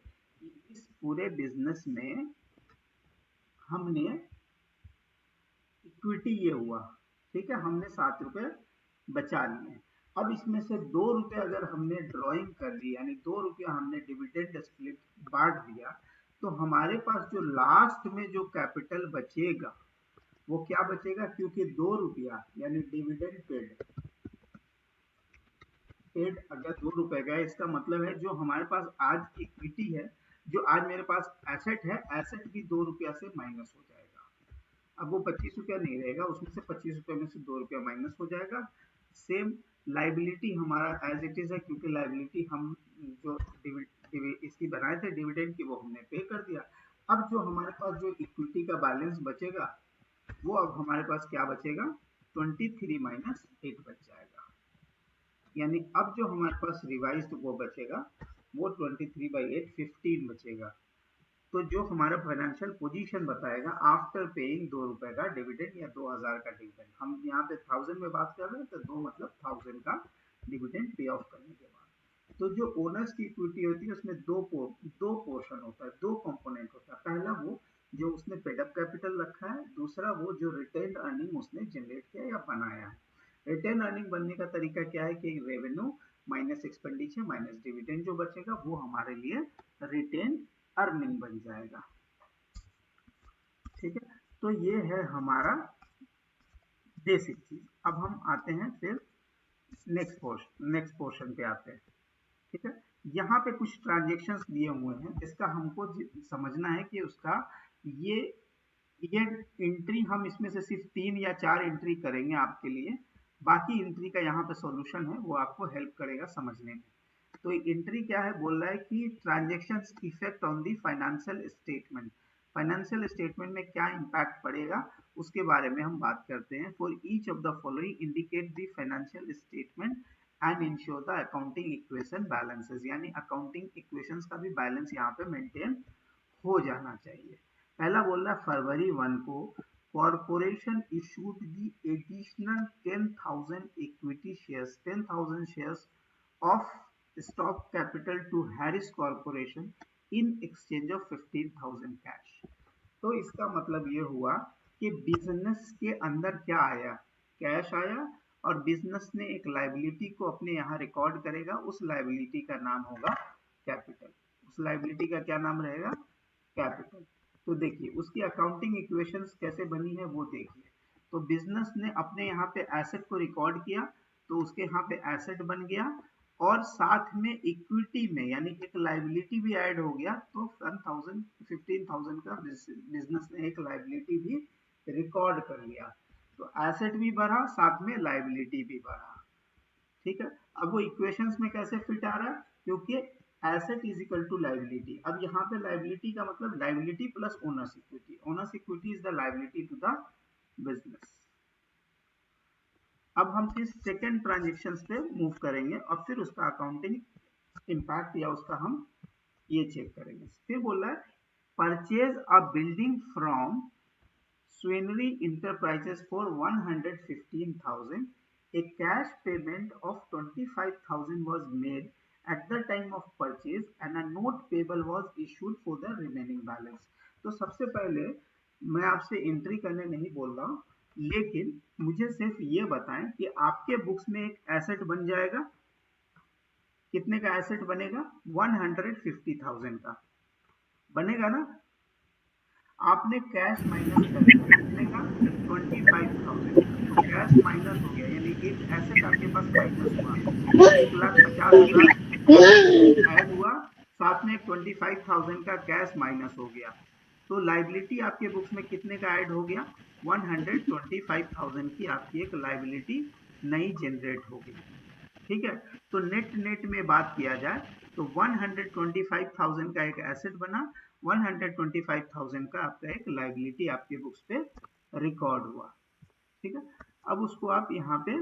कि इस पूरे बिजनेस में हमने इक्विटी ये हुआ, ठीक है, हमने 7 रुपए बचा लिए। अब इसमें से 2 रुपए अगर हमने ड्रॉइंग कर ली, यानी 2 रुपया हमने डिविडेंड स्प्लिट बांट दिया, तो हमारे पास जो लास्ट में जो कैपिटल बचेगा वो क्या बचेगा? क्योंकि 2 रुपया यानी डिविडेंड पेड अगर 2 रुपए का, इसका मतलब है जो हमारे पास आज इक्विटी है, जो आज मेरे पास एसेट है, एसेट भी 2 रुपया से माइनस हो जाएगा। अब वो 25 रुपया नहीं रहेगा, उसमें से 25 रुपये में से 2 रुपया माइनस हो जाएगा। सेम लाइबिलिटी हमारा एज इट इज है, क्योंकि लाइबिलिटी हम जो इसकी बनाए थे डिविडेंड की, वो हमने पे कर दिया। अब जो हमारे पास जो इक्विटी का बैलेंस बचेगा वो अब हमारे पास क्या बचेगा? 23 माइनस 8 बच जाएगा। यानी अब जो हमारे पास रिवाइज्ड वो बचेगा वो 23/8 15 बचेगा। तो जो हमारा फाइनेंशियल पोजीशन बताएगा आफ्टर पेइंग 2 रुपए का डिविडेंड या 2000 का डिविडेंड, हम यहाँ पे 1000 में बात कर रहे हैं, तो 2 मतलब 1000 का डिविडेंड पे ऑफ करने के बाद। तो जो ओनर्स की इक्विटी होती है उसमें दो पोर्शन होता है, 2 कंपोनेंट होता है। पहला वो जो उसने पेड अप कैपिटल रखा है, दूसरा वो जो रिटेन अर्निंग उसने जनरेट किया या बनाया है। रिटेन अर्निंग बनने का तरीका क्या है कि revenue minus expenditure minus dividend जो बचेगा वो हमारे लिए रिटेन अर्निंग बन जाएगा। ठीक है, तो ये है हमारा बेसिक चीज। अब हम आते हैं फिर नेक्स्ट पोर्शन पे आते हैं। ठीक है, यहाँ पे कुछ ट्रांजेक्शन्स दिए हुए हैं जिसका हमको समझना है कि उसका ये एंट्री, हम इसमें से सिर्फ 3 या 4 एंट्री करेंगे आपके लिए, बाकी एंट्री का यहाँ पे सॉल्यूशन है, वो आपको हेल्प करेगा समझने में। तो एंट्री क्या है? बोल रहा है कि transactions effect on the financial statement. Financial statement में क्या इम्पैक्ट पड़ेगा उसके बारे में हम बात करते हैं। For each of the following indicate the financial statement and ensure the accounting equation balances, यानी अकाउंटिंग इक्वेशंस का भी बैलेंस यहाँ पे मेंटेन हो जाना चाहिए। पहला बोल रहा है फरवरी 1 को corporation issued the additional 10,000 equity shares, 10,000 shares of stock capital to Harris Corporation in exchange of 15,000 cash। तो इसका मतलब ये हुआ कि बिजनेस के अंदर क्या आया? कैश आया, और बिजनेस ने एक लाइबिलिटी को अपने यहाँ रिकॉर्ड करेगा, उस लाइबिलिटी का नाम होगा कैपिटल। उस लाइबिलिटी का क्या नाम रहेगा? कैपिटल। तो देखिए उसकी अकाउंटिंग इक्वेशंस कैसे बनी है वो देखिए। तो बिजनेस ने अपने यहाँ पे एसेट को रिकॉर्ड किया, तो उसके यहाँ पे एसेट बन गया, और साथ में इक्विटी में यानी एक लाइबिलिटी भी ऐड हो गया, तो 15,000 का बिजनेस ने एक लाइबिलिटी भी रिकॉर्ड कर लिया। तो एसेट भी बढ़ा, साथ में लाइबिलिटी भी बढ़ा। ठीक है, अब वो इक्वेशंस में कैसे फिट आ रहा है? क्योंकि asset is equal to liability. अब यहाँ पे लाइबिलिटी का मतलब liability plus owner's equity. Owner's equity is the liability to the business. अब हम इस सेकेंड ट्रांजेक्शन्स पे मूव करेंगे और फिर उसका अकाउंटिंग इम्पैक्ट या उसका हम ये चेक करेंगे। फिर बोल रहा है परचेज अ बिल्डिंग फ्रॉम स्वेनरी enterprises for 115,000, a cash payment of 25,000 was made at the time of purchase and a note payable was issued for the remaining balance। तो सबसे पहले मैं आपसे एंट्री करने नहीं बोल रहा हूँ, लेकिन मुझे सिर्फ ये बताएं कि आपके बुक्स में एक एसेट बन जाएगा। कितने का एसेट बनेगा? 150,000 का बनेगा ना। आपने कैश माइनस कर दिया, कितने का? 25,000। तो कैश माइनस हो गया, यानी एक एसेट आपके पास माइनस हुआ, 1,50,000 ऐड हुआ, साथ में 25,000 का कैश माइनस हो गया, तो लाइबिलिटी आपके बुक्स में कितने का ऐड हो गया? 125,000 की आपकी एक लाइबिलिटी नई जनरेट हो गई। ठीक है, तो नेट नेट में बात किया जाए तो 125,000 का एक एसेट बना, 125,000 का आपका एक लाइबिलिटी आपके बुक्स पे रिकॉर्ड हुआ। ठीक है, अब उसको आप यहाँ पे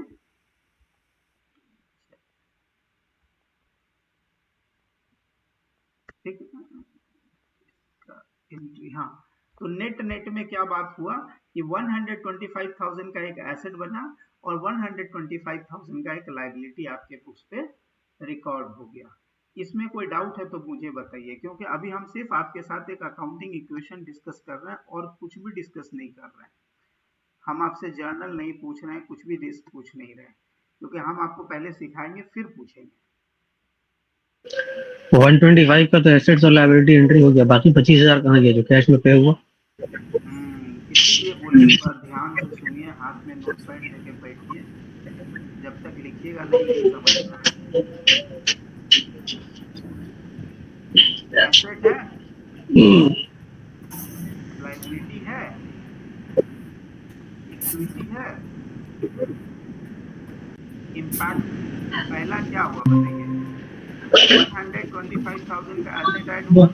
ठीक एंट्री, हाँ, तो नेट नेट में क्या बात हुआ कि 125,000 का एक एसेट बना और 125,000 का एक लाइबिलिटी आपके बुक्स पे रिकॉर्ड हो गया। इसमें कोई डाउट है तो मुझे बताइए, क्योंकि अभी हम सिर्फ आपके साथ एक अकाउंटिंग इक्वेशन डिस्कस कर रहे हैं और कुछ भी डिस्कस नहीं कर रहे हैं। हम आपसे जर्नल नहीं पूछ रहे हैं, कुछ भी पूछ नहीं रहे हैं, क्योंकि हम आपको पहले सिखाएंगे फिर पूछेंगे। 125 का तो एसेट्स और लायबिलिटी एंट्री हो गया, बाकी 25,000 कहाँ गया जो कैश में पे हुआ? इसीलिए बोले थोड़ा ध्यान से सुनिए, हाथ में नोट पैड लेके बैठिए, जब तक लिखिएगा नहीं समझ में आएगा। एसेट है, लाइबिलिटी है, इक्विटी है, इम्पैक्ट पहला क्या हुआ बताइए? 125,000 का एसेट ऐड हुआ,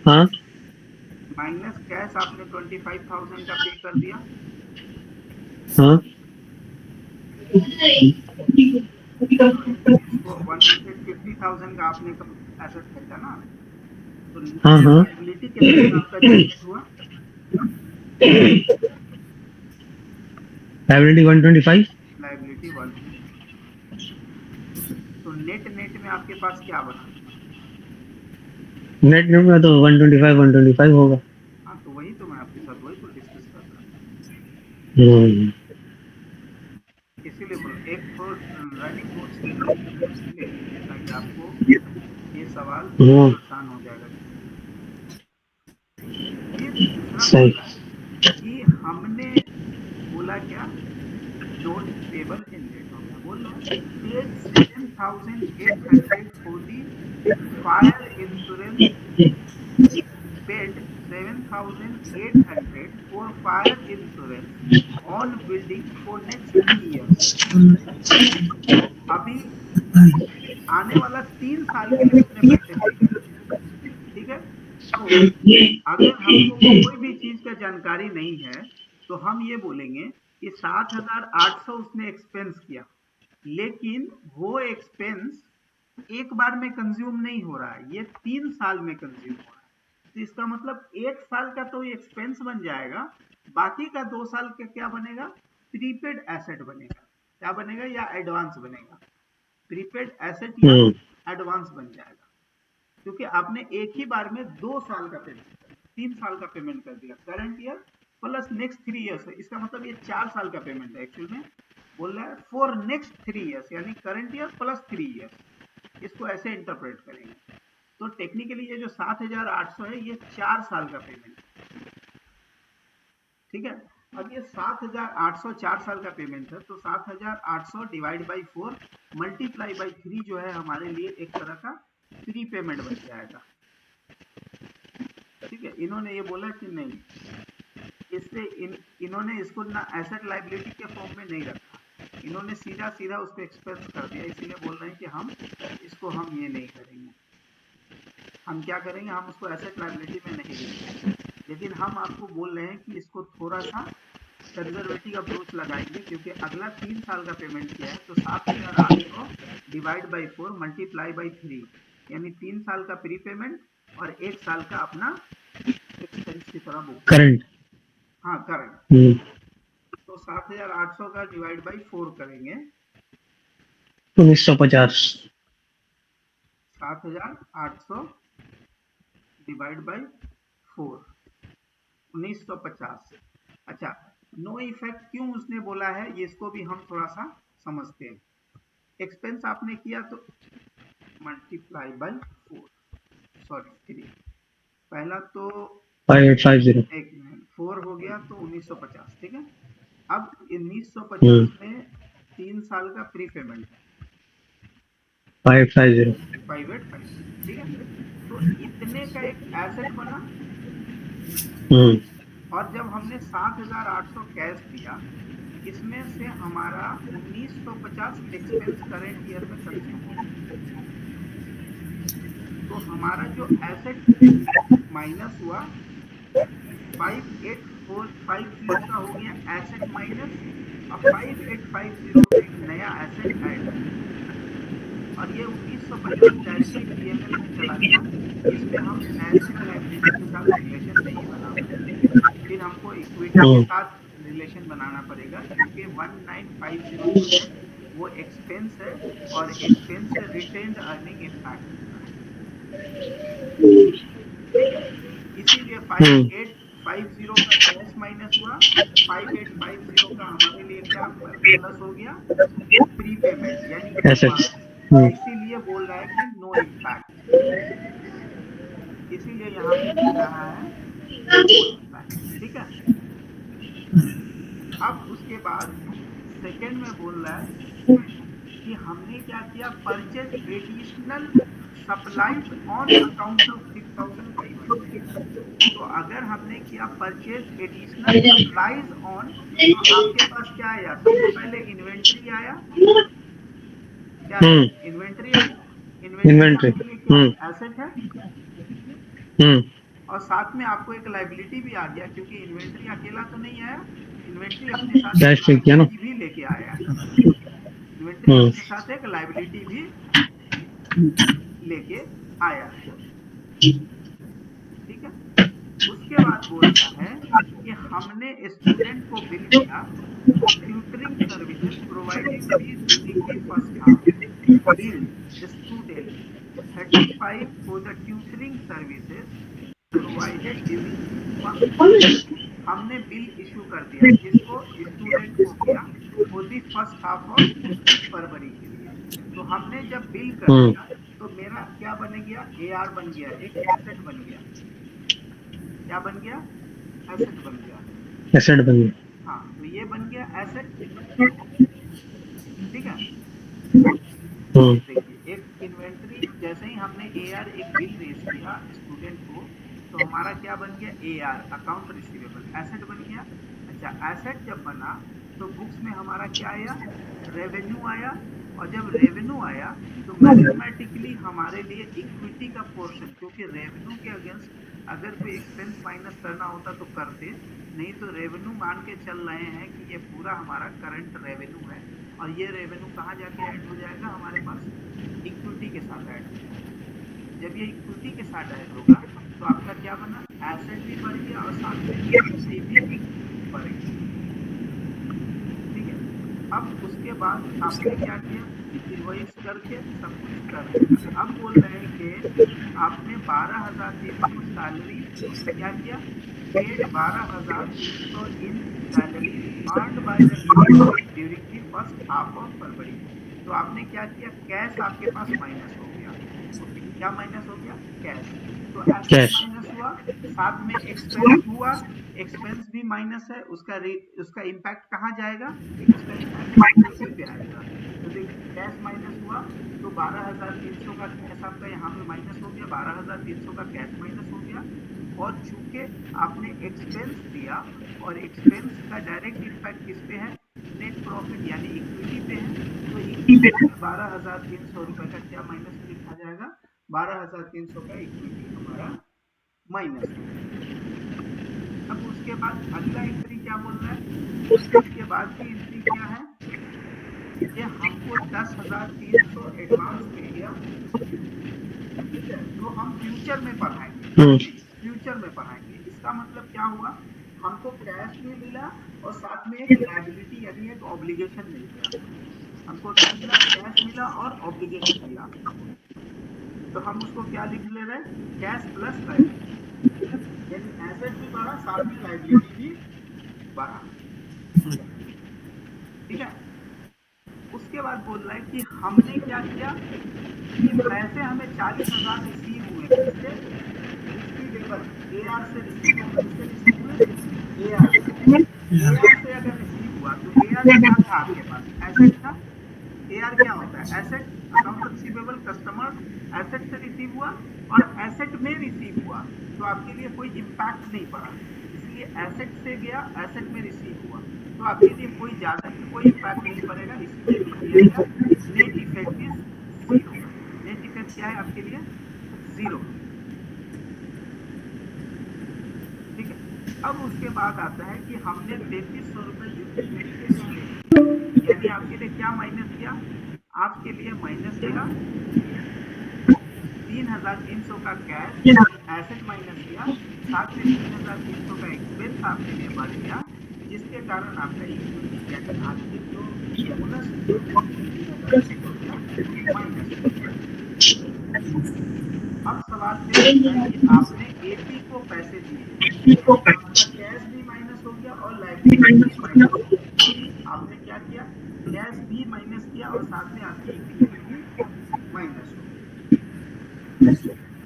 हाँ माइनस कैश आपने 25,000 का पे कर दिया, हाँ तो इसको 150,000 का आपने एसेट खरीदा ना, तो हाँ हाँ लाइबिलिटी कितने का आपका जनरेट हुआ? Liability 125, liability 125। तो नेट नेट में आपके पास क्या बना? नेट में तो 125 होगा। हाँ, तो वही तो मैं आपके साथ वही तो डिस्कस कर रहा हूँ, इसीलिए बोलो एक तो रनिंग नोट्स ले लीजिए ताकि आपको ये सवाल आसान हो जाएगा। ये दूसरा बोल रहा है कि हमने बोला क्या, नोट पेबल जनरेट हो गया, बोल रहा है paid 7,800 for the fire insurance, paid 7,800 for fire insurance on building for next 3 years। अभी आने वाला 3 साल के लिए उसने पैसे पे कर दिया। ठीक है, तो अगर हमको कोई भी चीज का जानकारी नहीं है तो हम ये बोलेंगे कि 7,800 उसने एक्सपेंस किया, लेकिन वो एक्सपेंस एक बार में कंज्यूम नहीं हो रहा है, ये 3 साल में कंज्यूम हो रहा है। तो इसका मतलब 1 साल का तो एक्सपेंस बन जाएगा, बाकी का 2 साल का क्या बनेगा? प्रीपेड एसेट बनेगा। क्या बनेगा? या एडवांस बनेगा। प्रीपेड एसेट या एडवांस बन जाएगा, क्योंकि आपने एक ही बार में 2 साल का पेमेंट, 3 साल का पेमेंट कर दिया, current year plus next 3 years है, इसका मतलब ये 4 साल का पेमेंट है। एक्चुअल में बोल रहा है फॉर नेक्स्ट 3 ईयर्स, यानी करंट ईयर प्लस 3 ईयर्स, इसको ऐसे इंटरप्रेट करेंगे। तो टेक्निकली ये जो 7,800 है ये 4 साल का पेमेंट है। ठीक है, अब ये 7,800 4 साल का पेमेंट है, तो 7,800 डिवाइड बाई 4 मल्टीप्लाई बाई 3 जो है हमारे लिए एक तरह का प्री पेमेंट बन जाएगा। ठीक है, इन्होंने ये बोला कि नहीं, इससे इन्होंने इसको ना एसेट लाइबिलिटी के फॉर्म में नहीं रखा, इन्होंने सीधा सीधा उसको एक्सपेंस कर दिया, इसीलिए बोल रहे हैं कि हम इसको हम ये नहीं करेंगे। हम क्या करेंगे, हम उसको एसेट लाइबिलिटी में नहीं लिखेंगे, लेकिन हम आपको बोल रहे हैं कि इसको थोड़ा सा कंजर्वेटिव अप्रोच लगाएंगे, क्योंकि अगला 3 साल का पेमेंट किया है, तो 7,800 डिवाइड बाई 4 मल्टीप्लाई बाई 3, यानी 3 साल का प्री पेमेंट और 1 साल का अपना एक्सपेंस की तरह बुक करंट। हाँ करंट। तो 7,800 का डिवाइड बाई 4 करेंगे 1950। 7,800 डिवाइड बाई 4 1950। अच्छा, नो इफेक्ट क्यों उसने बोला है, ये इसको भी हम थोड़ा सा समझते हैं। एक्सपेंस आपने किया तो मल्टीप्लाई बाई 4, सॉरी 3, पहला तो 5850 एक 4 हो गया तो 1950। ठीक है, अब 1950 में 3 साल का प्री पेमेंट है, 550। 5850, ठीक है। तो इतने का एक एसेट बना, और जब हमने 7,800 कैश दिया, इसमें से हमारा 1950 एक्सपेंस करंट ईयर में कंज्यूम हो गया। तो हमारा जो एसेट माइनस हुआ 5850 का हो गया एसेट माइनस, और 5850 पे एक नया एसेट ऐड हो गया, और ये 1950 डायरेक्टली पीएनएल में चला गया। इसमें हम एसेट लायबिलिटी के साथ रिलेशन नहीं बना पाए, फिर हमको इक्विटी के साथ रिलेशन बनाना पड़ेगा, क्योंकि 1950 जो है वो एक्सपेंस है, और एक्सपेंस से रिटेन्ड अर्निंग इम्पैक्ट होता है, ठीक है। इसीलिए 5850 का कैश माइनस हुआ, 5850 का हमारे लिए क्या प्लस हो गया, प्रीपेमेंट यानी एडवांस। इसीलिए बोल रहा है कि नो इम्पैक्ट, इसीलिए यहाँ पे लिख रहा है नो इम्पैक्ट, ठीक है। अब उसके बाद सेकंड में बोल रहा है कि हमने क्या किया, purchase additional supplies on account of 6500। तो अगर हमने किया परचेज एडिशनल सप्लाईज ऑन, तो आपके पास क्या आया, सबसे पहले इन्वेंट्री आया, क्या इन्वेंट्री आई, इन्वेंट्री आपके लिए क्या एसेट है, और साथ में आपको एक लायबिलिटी भी आ गया, क्योंकि इन्वेंट्री अकेला तो नहीं आया, इन्वेंट्री अपने साथ लायबिलिटी भी लेके आया है, इन्वेंट्री अपने साथ एक लायबिलिटी भी लेके आया है, ठीक है। उसके बाद बोलता है कि हमने स्टूडेंट को बिल किया for tutoring services provided during the first half, bill student 35 for the tutoring services provided during first, हमने बिल इशू कर दिया, जिसको स्टूडेंट को किया for the first half of February के लिए। तो हमने जब बिल कर दिया तो मेरा क्या बन गया, एआर बन गया, एक एसेट बन गया, क्या बन गया, एसेट बन गया, एसेट बन गया। हाँ, तो ये बन गया एसेट, ठीक है। देखिए एक इन्वेंट्री, जैसे ही हमने एआर एक बिल रेज किया स्टूडेंट को, तो हमारा क्या बन गया, एआर अकाउंट रिसीवेबल एसेट बन गया। अच्छा, एसेट जब बना तो बुक्स में हमारा क्या आया, रेवेन्यू आया, और जब रेवेन्यू आया तो मैथमेटिकली हमारे लिए इक्विटी का पोर्शन, क्योंकि रेवेन्यू के अगेंस्ट अगर कोई एक्सपेंस माइनस करना होता तो करते, नहीं तो रेवेन्यू मान के चल रहे हैं कि ये पूरा हमारा करंट रेवेन्यू है, और ये रेवेन्यू कहाँ जाके ऐड हो जाएगा, हमारे पास इक्विटी के साथ ऐड हो जाएगा। जब ये इक्विटी के साथ ऐड होगा तो आपका क्या बना, एसेट भी बढ़ गया और साथ में इक्विटी भी बढ़ेगी, ठीक है। अब उसके बाद आपने क्या किया, इनवॉइस करके सब कुछ कर दिया। अब बोल रहे हैं कि आपने 12,300 सैलरी क्या किया, paid 12,300 in salary earned by the during the first half of February. तो आपने क्या किया, कैश आपके पास माइनस हो गया, क्या माइनस हो गया, कैश। तो एसेट माइनस हुआ, साथ में एक्सपेंस हुआ, एक्सपेंस भी माइनस है, उसका इम्पैक्ट कहाँ जाएगा, उसका इम्पैक्ट इक्विटी पे आएगा। तो देखिए कैश माइनस हुआ तो 12,300 का कैश आपका यहाँ पे माइनस हो गया, 12,300 का कैश माइनस हो गया, और चूंकि आपने एक्सपेंस दिया और एक्सपेंस का डायरेक्ट इम्पैक्ट किस पे है, नेट प्रॉफिट यानी इक्विटी पे है, तो इक्विटी पे 12,300 रुपए का क्या माइनस लिखा जाएगा, 12,300 का इक्विटी हमारा माइनस। अब उसके बाद अगला एंट्री क्या बोल रहा है, उसके बाद की एंट्री क्या है, ये हमको 10,300 एडवांस मिल गया, तो हम फ्यूचर में पढ़ाएंगे, फ्यूचर में पढ़ाएंगे। इसका मतलब क्या हुआ, हमको कैश भी मिला और साथ में एक लायबिलिटी यानी एक ऑब्लिगेशन मिल गया, हमको क्या मिला, कैश मिला और ऑब्लिगेशन मिला। तो हम उसको क्या लिख ले रहे हैं, कैश प्लस लायबिलिटी, यानी एसेट भी बढ़ा साथ में लायबिलिटी भी बढ़ा, ठीक है। उसके बाद बोल रहा है कि हमने क्या किया, कि पैसे हमें 40,000 रिसीव हुए, किससे, रिसीवेबल, एआर से रिसीव हुए, किससे रिसीव हुए, एआर से अगर रिसीव हुआ तो एआर क्या था आपके पास, एसेट था। एआर क्या होता है, asset, account receivable customer asset से रिसीव हुआ और एसेट में रिसीव हुआ, तो आपके लिए कोई इम्पैक्ट नहीं पड़ा, इसलिए एसेट से गया एसेट में रिसीव हुआ, तो आपके लिए कोई ज्यादा कोई इम्पैक्ट नहीं पड़ेगा, इसीलिए लिख दिया गया net effect is zero. Net effect क्या है आपके लिए? जीरो। ठीक है, अब उसके बाद आता है कि हमने 3300 रुपए यूटिलिटी के लिए, यानी आपके लिए क्या माइनस किया? आपके लिए माइनस किया 3300 का कैश एसेट माइनस किया, साथ में 3300 का एक्सपेंस आपके लिए बढ़ गया, जिसके कारण आपका इक्विटी यानी आपकी जो बोनस माइनस। अब सवाल फिर है कि आपने एपी को पैसे दिए, आपका कैश भी माइनस हो गया और लायबिलिटी भी माइनस हो गया। आपने क्या किया? कैश भी माइनस किया और साथ में आपकी इक्विटी भी माइनस हो गई।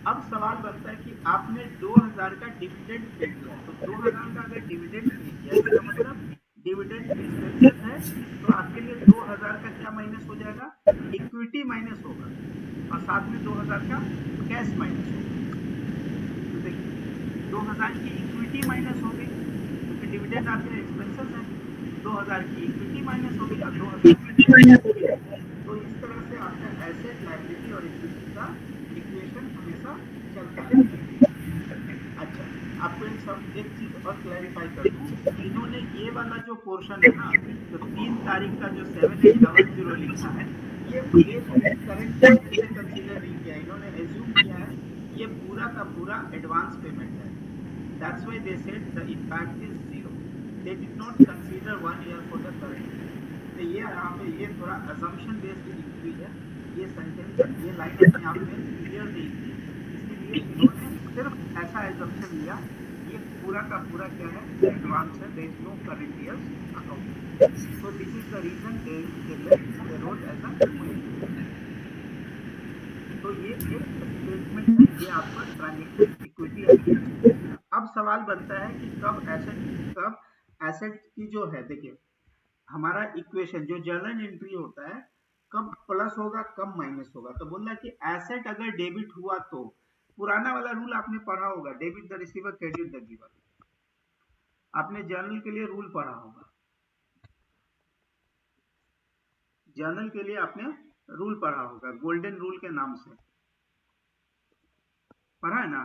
अब सवाल बनता है कि आपने 2000 का डिविडेंड पे किया, तो 2000 का अगर डिविडेंड पे किया इसका मतलब डिविडेंड एक्सपेंसेस है, तो आपके लिए 2000 का क्या माइनस हो जाएगा? इक्विटी माइनस होगा और साथ में 2000 का कैश माइनस होगा। तो देखिए 2000 की इक्विटी माइनस हो गई क्योंकि डिविडेंड आपके एक्सपेंसेस है, 2000 की इक्विटी माइनस हो गई और 2000 की माइनस हो गई। तो इस तरह से आपका एसेट लायबिलिटी और इक्विटी का इक्वेशन हमेशा चलता है। अच्छा, आपको एक चीज और क्लैरिफाई कर दूं, इन्होंने ये वाला जो पोर्शन है ना, तो 3 तारीख का जो 7800 लिखा है, ये करंट से कंसीडर नहीं किया, इन्होंने एज्यूम किया है ये पूरा का पूरा एडवांस पेमेंट है। That's why they said the impact is zero. They did not consider 1 year for the current year. तो ये यहाँ पे ये थोड़ा assumption based लिखी है, ये सेंटेंस ये लाइन अपने आप में क्लियर नहीं थी, इसीलिए इन्होंने सिर्फ ऐसा assumption लिया, ये पूरा का पूरा क्या है? एडवांस है, there is no current year's account. So this is the reason they wrote as a full. तो ये एक स्टेटमेंट है, ये आपका ट्रांजैक्शन इक्विटी। अब सवाल बनता है कि कब एसेट की जो है, देखिए हमारा इक्वेशन जो जर्नल एंट्री होता है कब प्लस होगा कब माइनस होगा, तो बोल रहा है कि एसेट अगर डेबिट हुआ तो पुराना वाला रूल आपने पढ़ा होगा, debit the receiver credit the giver, आपने जर्नल के लिए रूल पढ़ा होगा, जर्नल के लिए आपने रूल पढ़ा होगा, गोल्डन रूल के नाम से पढ़ा है ना?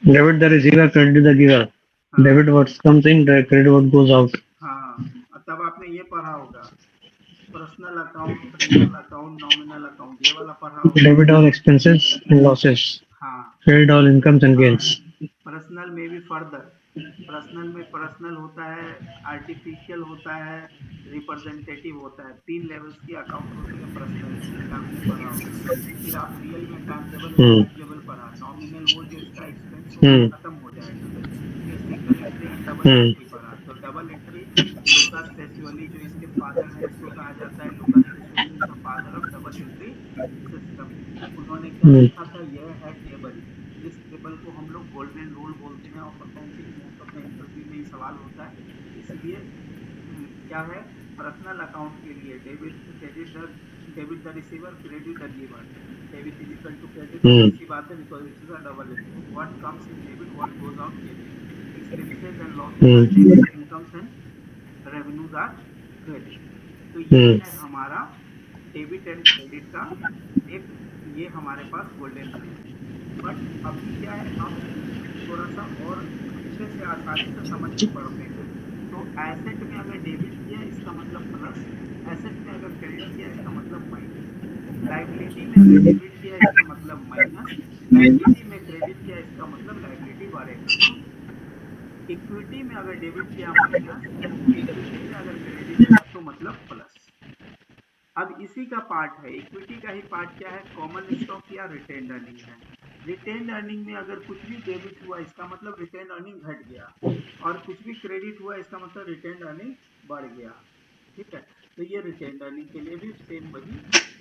Debit the receiver, credit the giver. हाँ, Debit what comes in, credit what goes out. हाँ, तब आपने ये पढ़ा होगा, personal account, parental account, nominal account, ये वाला पढ़ा होगा। Debit all expenses and losses. हाँ, Credit all incomes and gains. Personal में भी फर्दर, पर्सनल में पर्सनल होता है, आर्टिफिशियल होता है, रिप्रेजेंटेटिव होता है, 3 लेवल्स की अकाउंट होती है पर्सनल में, ये आपने पढ़ा होगा। फिर आप रियल में टैंजेबल इंटैंजेबल पढ़ा, नॉमिनल वो जो इसका एक्सपेंस हो खत्म हो जाएगा, फिर single entry and double entry पढ़ा, तो डबल एंट्री लुकास टेस्युअली जो इसके फादर है इसको कहा जाता है, लुकास टेस्युअली is the father of double entry system. उन्होंने क्या लिखा था? यह है टेबल, इस टेबल को हम लोग गोल्डन रूल बोलते हैं और accounting most of the interview में ही सवाल होता है, इसलिए क्या है? पर्सनल अकाउंट के लिए debit the receiver, credit the giver, debit is equal to credit, इसी बात है because it is a double entry, what comes in debit what goes out credit, expenses and losses debit, incomes and revenues are credit. तो ये है हमारा debit and credit का एक, ये हमारे पास गोल्डन रूल है। बट अभी क्या है, हम थोड़ा सा और अच्छे से आसानी से समझ के पढ़ते हैं। तो एसेट में अगर डेबिट किया इसका मतलब प्लस, एसेट में अगर क्रेडिट किया इसका मतलब माइनस, लायबिलिटी में अगर डेबिट किया इसका मतलब माइनस, लायबिलिटी में क्रेडिट किया इसका मतलब लायबिलिटी बढ़ेगा, इक्विटी में अगर डेबिट किया माइनस, इक्विटी में अगर क्रेडिट किया तो मतलब प्लस। अब इसी का पार्ट है, इक्विटी का ही पार्ट क्या है? कॉमन स्टॉक या रिटेन्ड अर्निंग है। रिटेन्ड अर्निंग में अगर कुछ भी डेबिट हुआ इसका मतलब रिटेन्ड अर्निंग घट गया, और कुछ भी क्रेडिट हुआ इसका मतलब रिटेन्ड अर्निंग बढ़ गया। ठीक है, तो ये रिटेन्ड अर्निंग के लिए भी सेम वही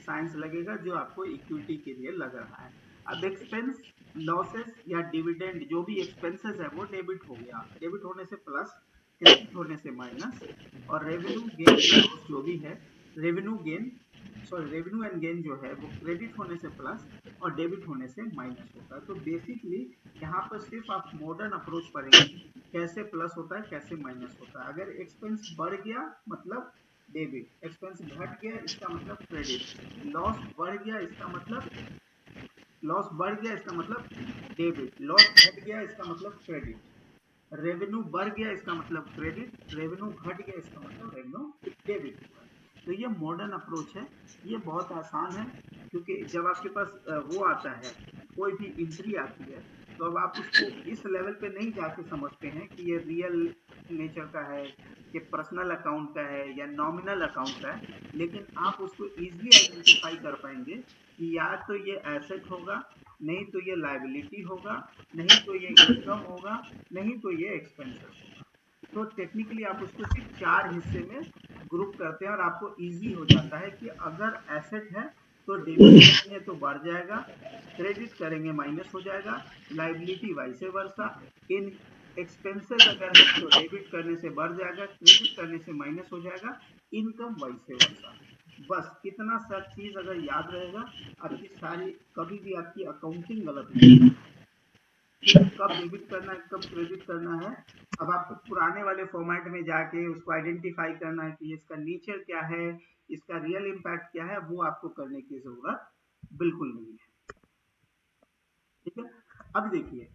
साइंस लगेगा जो आपको इक्विटी के लिए लग रहा है। अब एक्सपेंस, लॉसेस या डिविडेंड जो भी एक्सपेंसेस है वो डेबिट हो गया, डेबिट होने से प्लस, क्रेडिट होने से माइनस, और रेवेन्यू गेन या लॉस जो भी है, revenue gain sorry revenue and gain जो है वो क्रेडिट होने से प्लस और डेबिट होने से माइनस होता है। तो बेसिकली यहाँ पर सिर्फ आप मॉडर्न अप्रोच पढ़ेंगे कैसे प्लस होता है कैसे माइनस होता है। अगर एक्सपेंस बढ़ गया मतलब डेबिट, एक्सपेंस घट गया इसका मतलब क्रेडिट, लॉस बढ़ गया इसका मतलब लॉस बढ़ गया इसका मतलब डेबिट, लॉस घट गया इसका मतलब क्रेडिट, रेवेन्यू बढ़ गया इसका मतलब क्रेडिट, रेवेन्यू घट गया इसका मतलब रेवेन्यू डेबिट हुआ। तो ये मॉडर्न अप्रोच है, ये बहुत आसान है क्योंकि जब आपके पास वो आता है कोई भी एंट्री आती है तो अब आप उसको इस लेवल पे नहीं जाके समझते हैं कि ये रियल नेचर का है कि पर्सनल अकाउंट का है या नॉमिनल अकाउंट का है, लेकिन आप उसको इजीली आइडेंटिफाई कर पाएंगे कि या तो ये एसेट होगा, नहीं तो ये लायबिलिटी होगा, नहीं तो ये इनकम होगा, नहीं तो ये एक्सपेंसेस होगा। तो टेक्निकली आप उसको सिर्फ 4 हिस्से में ग्रुप करते हैं और आपको इजी हो जाता है कि अगर एसेट है तो डेबिट करेंगे तो बढ़ जाएगा, क्रेडिट करेंगे माइनस हो जाएगा, लायबिलिटी वाइस वर्सा, इन एक्सपेंसेस अगर है तो डेबिट करने से बढ़ जाएगा, क्रेडिट करने से माइनस हो जाएगा, इनकम वाइस वर्सा। बस इतना सा चीज अगर याद रहेगा, आपकी सारी कभी भी आपकी अकाउंटिंग गलत नहीं होगी। ठीक है, कब डेबिट करना है कब क्रेडिट करना है, अब आपको पुराने वाले फॉर्मेट में जाके उसको आइडेंटिफाई करना है कि इसका नेचर क्या है, इसका रियल इम्पैक्ट क्या है, वो आपको करने की जरूरत बिल्कुल नहीं है। ठीक है, अब देखिए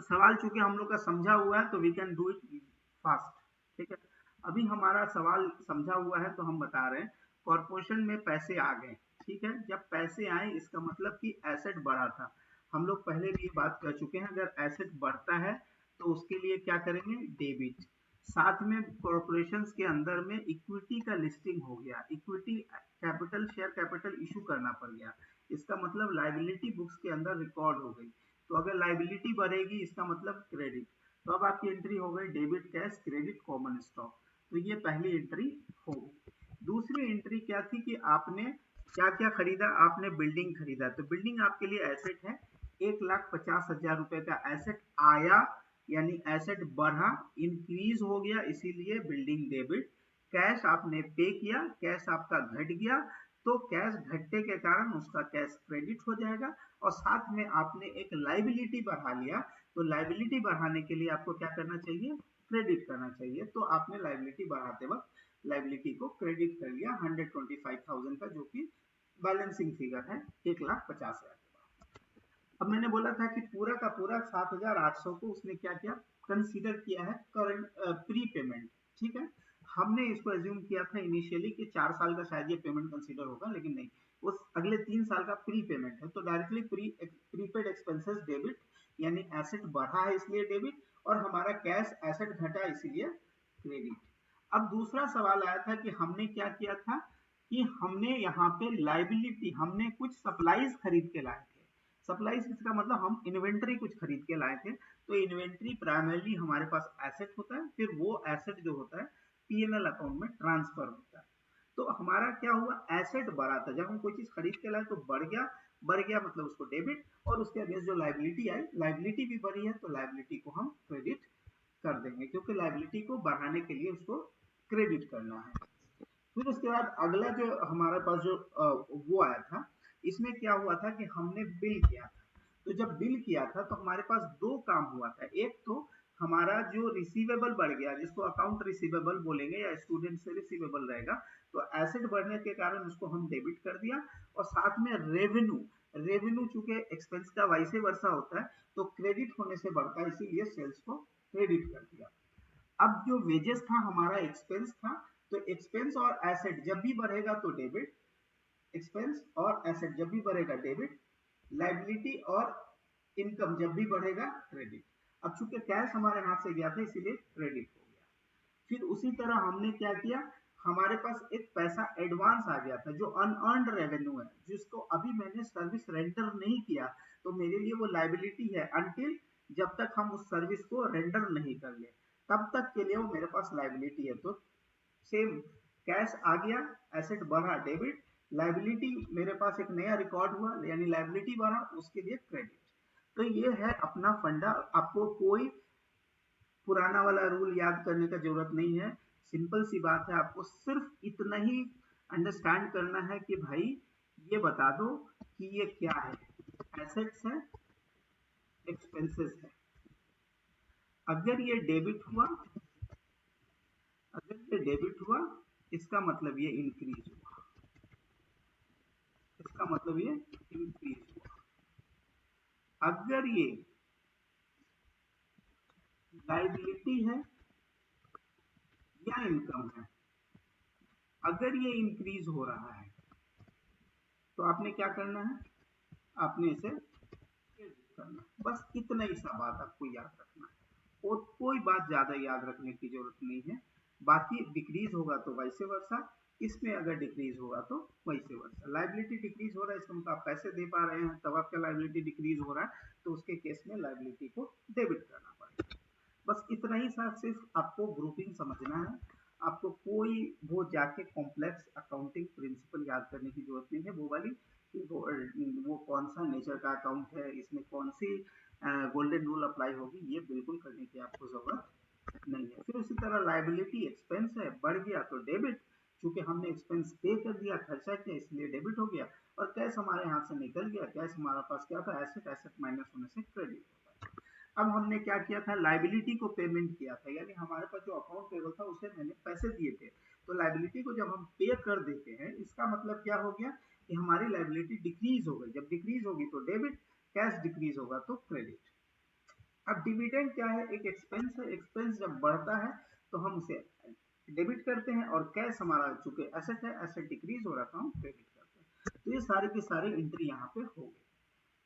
सवाल चूंकि हम लोग का समझा हुआ है तो we can do it fast. ठीक है, अभी हमारा सवाल समझा हुआ है तो हम बता रहे हैं कॉर्पोरेशन में पैसे आ गए। ठीक है, जब पैसे आए इसका मतलब कि एसेट बढ़ा था। हम लोग पहले भी ये बात कर चुके हैं अगर एसेट बढ़ता है तो उसके लिए क्या करेंगे, डेबिट। साथ में कॉर्पोरेशन के अंदर में इक्विटी का लिस्टिंग हो गया, equity capital share capital issue करना पड़ गया, इसका मतलब लाइबिलिटी बुक्स के अंदर रिकॉर्ड हो गई। तो अगर लाइबिलिटी बढ़ेगी इसका मतलब क्रेडिट। तो अब आपकी एंट्री हो गई debit cash credit common stock. तो ये पहली एंट्री होगी। दूसरी एंट्री क्या थी कि आपने क्या क्या खरीदा, आपने बिल्डिंग खरीदा, तो बिल्डिंग आपके लिए एसेट है। 1,50,000 रुपए का एसेट आया यानी एसेट बढ़ा, इंक्रीज हो गया इसीलिए बिल्डिंग डेबिट। कैश आपने पे किया, कैश आपका घट गया तो कैश घटने के कारण उसका कैश क्रेडिट हो जाएगा। और साथ में आपने एक लाइबिलिटी बढ़ा लिया, तो लाइबिलिटी बढ़ाने के लिए आपको क्या करना चाहिए, क्रेडिट करना चाहिए। तो आपने लाइबिलिटी बढ़ाते वक्त लाइबिलिटी को क्रेडिट कर लिया 125,000 का, जो कि बैलेंसिंग फिगर है 1,50,000। अब मैंने बोला था कि पूरा का पूरा 7,800 को उसने क्या किया, कंसीडर किया है करंट प्री पेमेंट। ठीक है, हमने इसको एज्यूम किया था इनिशियली कि 4 साल का शायद ये पेमेंट कंसीडर होगा, लेकिन नहीं, वो अगले 3 साल का प्री पेमेंट है। तो डायरेक्टली प्रीपेड एक्सपेंसेस डेबिट, यानी एसेट बढ़ा है इसलिए डेबिट, और हमारा कैश एसेट घटा इसीलिए क्रेडिट। अब दूसरा सवाल आया था कि हमने क्या किया था कि हमने यहाँ पे लाइबिलिटी, हमने कुछ सप्लाईज खरीद के लाए थे। सप्लाईज इसका मतलब हम इन्वेंट्री कुछ खरीद के लाए थे। तो इन्वेंट्री प्राइमरली हमारे पास एसेट होता है, फिर वो एसेट जो होता है पीएनएल अकाउंट में ट्रांसफर होता है। तो हमारा क्या हुआ, एसेट बढ़ा था, जब हम कोई चीज खरीद के लाए तो बढ़ गया मतलब उसको डेबिट, और उसके अगेंस्ट जो लाइबिलिटी आई, लाइबिलिटी भी बढ़ी है तो लाइबिलिटी को हम क्रेडिट कर देंगे क्योंकि लाइबिलिटी को बढ़ाने के लिए उसको क्रेडिट करना है। फिर उसके बाद अगला जो हमारे पास जो वो आया था, इसमें क्या हुआ था कि हमने बिल किया था। तो जब बिल किया था तो हमारे पास दो काम हुआ था, एक तो हमारा जो रिसीवेबल बढ़ गया जिसको अकाउंट रिसीवेबल बोलेंगे या स्टूडेंट से रिसीवेबल रहेगा, तो एसेट बढ़ने के कारण उसको हम डेबिट कर दिया। और साथ में रेवेन्यू चूंकि एक्सपेंस का वाइसे वर्सा होता है तो क्रेडिट होने से बढ़ता है इसीलिए सेल्स को क्रेडिट कर दिया। अब जो वेजेस था हमारा एक्सपेंस था, तो एक्सपेंस और एसेट जब भी बढ़ेगा तो डेबिट, एक्सपेंस और एसेट जब भी बढ़ेगा डेबिट, लाइबिलिटी और इनकम जब भी बढ़ेगा क्रेडिट। अब चूंकि कैश हमारे हाथ से गया था इसीलिए क्रेडिट हो गया। फिर उसी तरह हमने क्या किया, हमारे पास एक पैसा एडवांस आ गया था जो अनअर्न्ड रेवेन्यू है, जिसको अभी मैंने सर्विस रेंडर नहीं किया, तो मेरे लिए वो लाइबिलिटी है अनटिल जब तक हम उस सर्विस को रेंडर नहीं कर ले, तब तक के लिए वो मेरे पास लाइबिलिटी है। तो सेम, कैश आ गया, एसेट बढ़ा डेबिट, लाइबिलिटी मेरे पास एक नया रिकॉर्ड हुआ यानी लाइबिलिटी बढ़ा, उसके लिए क्रेडिट। तो ये है अपना फंडा, आपको कोई पुराना वाला रूल याद करने का जरूरत नहीं है, सिंपल सी बात है, आपको सिर्फ इतना ही अंडरस्टैंड करना है कि भाई ये बता दो कि ये क्या है, एसेट्स है, एक्सपेंसेस है। अगर ये डेबिट हुआ, अगर ये डेबिट हुआ इसका मतलब ये इंक्रीज हुआ, इसका मतलब ये इंक्रीज हुआ। अगर ये लायबिलिटी है या इनकम है, अगर ये इंक्रीज हो रहा है तो आपने क्या करना है, आपने इसे क्रेडिट करना। बस इतना ही सा बात आपको याद रखना है, और कोई बात ज्यादा याद रखने की जरूरत नहीं है। बाकी डिक्रीज होगा तो वैसे वर्षा, इसमें अगर डिक्रीज होगा तो वैसे वर्षा। लाइबिलिटी डिक्रीज हो रहा है इसका मतलब आप पैसे दे पा रहे हैं, तब आपका लाइबिलिटी डिक्रीज हो रहा है, तो उसके केस में लाइबिलिटी को डेबिट करना पड़ेगा। बस इतना ही सा सिर्फ आपको ग्रुपिंग समझना है। आपको कोई वो जाके कॉम्प्लेक्स अकाउंटिंग प्रिंसिपल याद करने की जरूरत नहीं है, वो वाली वो कौन सा नेचर का अकाउंट है, इसमें कौन सी गोल्डन रूल अप्लाई होगी, ये बिल्कुल करने की आपको जरूरत नहीं है। फिर उसी तरह लाइबिलिटी एक्सपेंस है, बढ़ गया तो डेबिट, क्योंकि हमने एक्सपेंस पे कर दिया, खर्चा किया, इसलिए डेबिट हो गया। और कैश हमारे हाथ से निकल गया, कैश हमारे पास क्या था, एसेट, एसेट माइनस होने से क्रेडिट होता है। अब हमने क्या किया था, लाइबिलिटी को पेमेंट किया था, यानी हमारे पास जो अकाउंट पेबल था उसे मैंने पैसे दिए थे। तो लाइबिलिटी को जब हम पे कर देते हैं, इसका मतलब क्या हो गया कि हमारी लाइबिलिटी डिक्रीज हो गई। जब डिक्रीज होगी तो डेबिट, कैश डिक्रीज होगा तो क्रेडिट। अब डिविडेंड क्या है, एक एक्सपेंस है, एक्सपेंस जब बढ़ता है तो हम उसे डेबिट करते हैं, और कैश हमारा चूंकि एसेट है, एसेट डिक्रीज हो रहा था, हम क्रेडिट करते हैं। तो ये सारी की सारी एंट्री यहाँ पे हो गई।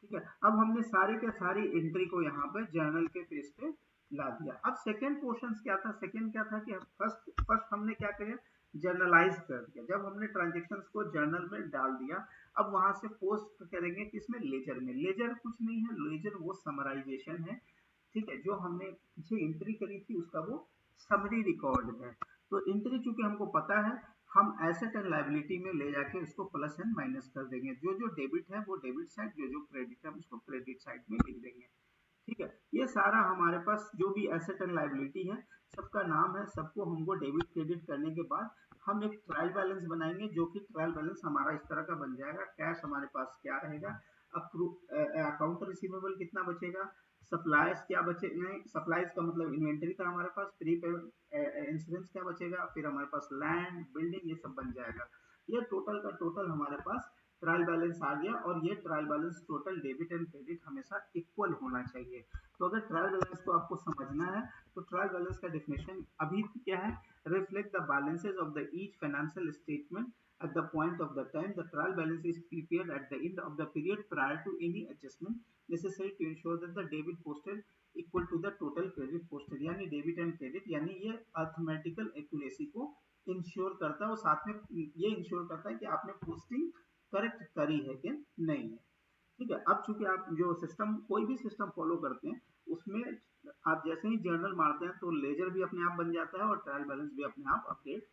ठीक है, अब हमने सारे के सारी एंट्री को यहाँ पे जर्नल के पेज पे ला दिया। अब सेकंड पोर्शन क्या था, सेकंड क्या था कि फर्स्ट हमने क्या किया, जर्नलाइज कर दिया। जब हमने ट्रांजेक्शन्स को जर्नल में डाल दिया, अब वहां से पोस्ट करेंगे किसमें, लेजर में। लेजर कुछ नहीं है, लेजर वो समराइजेशन है। ठीक है, जो हमने पीछे एंट्री करी थी उसका वो समरी रिकॉर्ड है। तो एंट्री चूंकि हमको पता है, हम एसेट एंड लायबिलिटी में ले जाके उसको प्लस एंड माइनस कर देंगे। जो जो डेबिट है वो डेबिट साइड, जो जो क्रेडिट है उसको क्रेडिट साइड में लिख देंगे। ठीक है, ये सारा हमारे पास जो भी एसेट एंड लायबिलिटी है सबका नाम है, सबको हमको डेबिट क्रेडिट करने के बाद हम एक ट्रायल बैलेंस बनाएंगे, जो कि ट्रायल बैलेंस हमारा इस तरह का बन जाएगा। कैश हमारे पास क्या रहेगा, अकाउंट रिसीवेबल कितना बचेगा, सप्लाईज क्या बचेगा, सप्लाईज का मतलब इन्वेंटरी था हमारे पास, प्री इंश्योरेंस क्या बचेगा, फिर हमारे पास लैंड, बिल्डिंग, ये सब बन जाएगा। ये टोटल का टोटल हमारे पास ट्रायल बैलेंस आ गया। और ये trial balance total debit and credit हमेशा इक्वल होना चाहिए। तो अगर ट्रायल बैलेंस को आपको समझना है तो ट्रायल बैलेंस का डेफिनेशन अभी क्या है, reflect the balances of the each financial statement at the point of the time the trial balance is prepared at the end of the period prior to any adjustment necessary to ensure that the debit posted equal to the total credit posted। यानी debit and credit, यानी ये arithmetical accuracy को ensure करता है, और साथ में ये इंश्योर करता है कि आपने पोस्टिंग करेक्ट करी है कि नहीं है। ठीक है, अब चूंकि आप जो सिस्टम, कोई भी सिस्टम फॉलो करते हैं उसमें आप जैसे ही जर्नल मारते हैं तो लेजर भी अपने आप बन जाता है और ट्रायल बैलेंस भी अपने आप अपडेट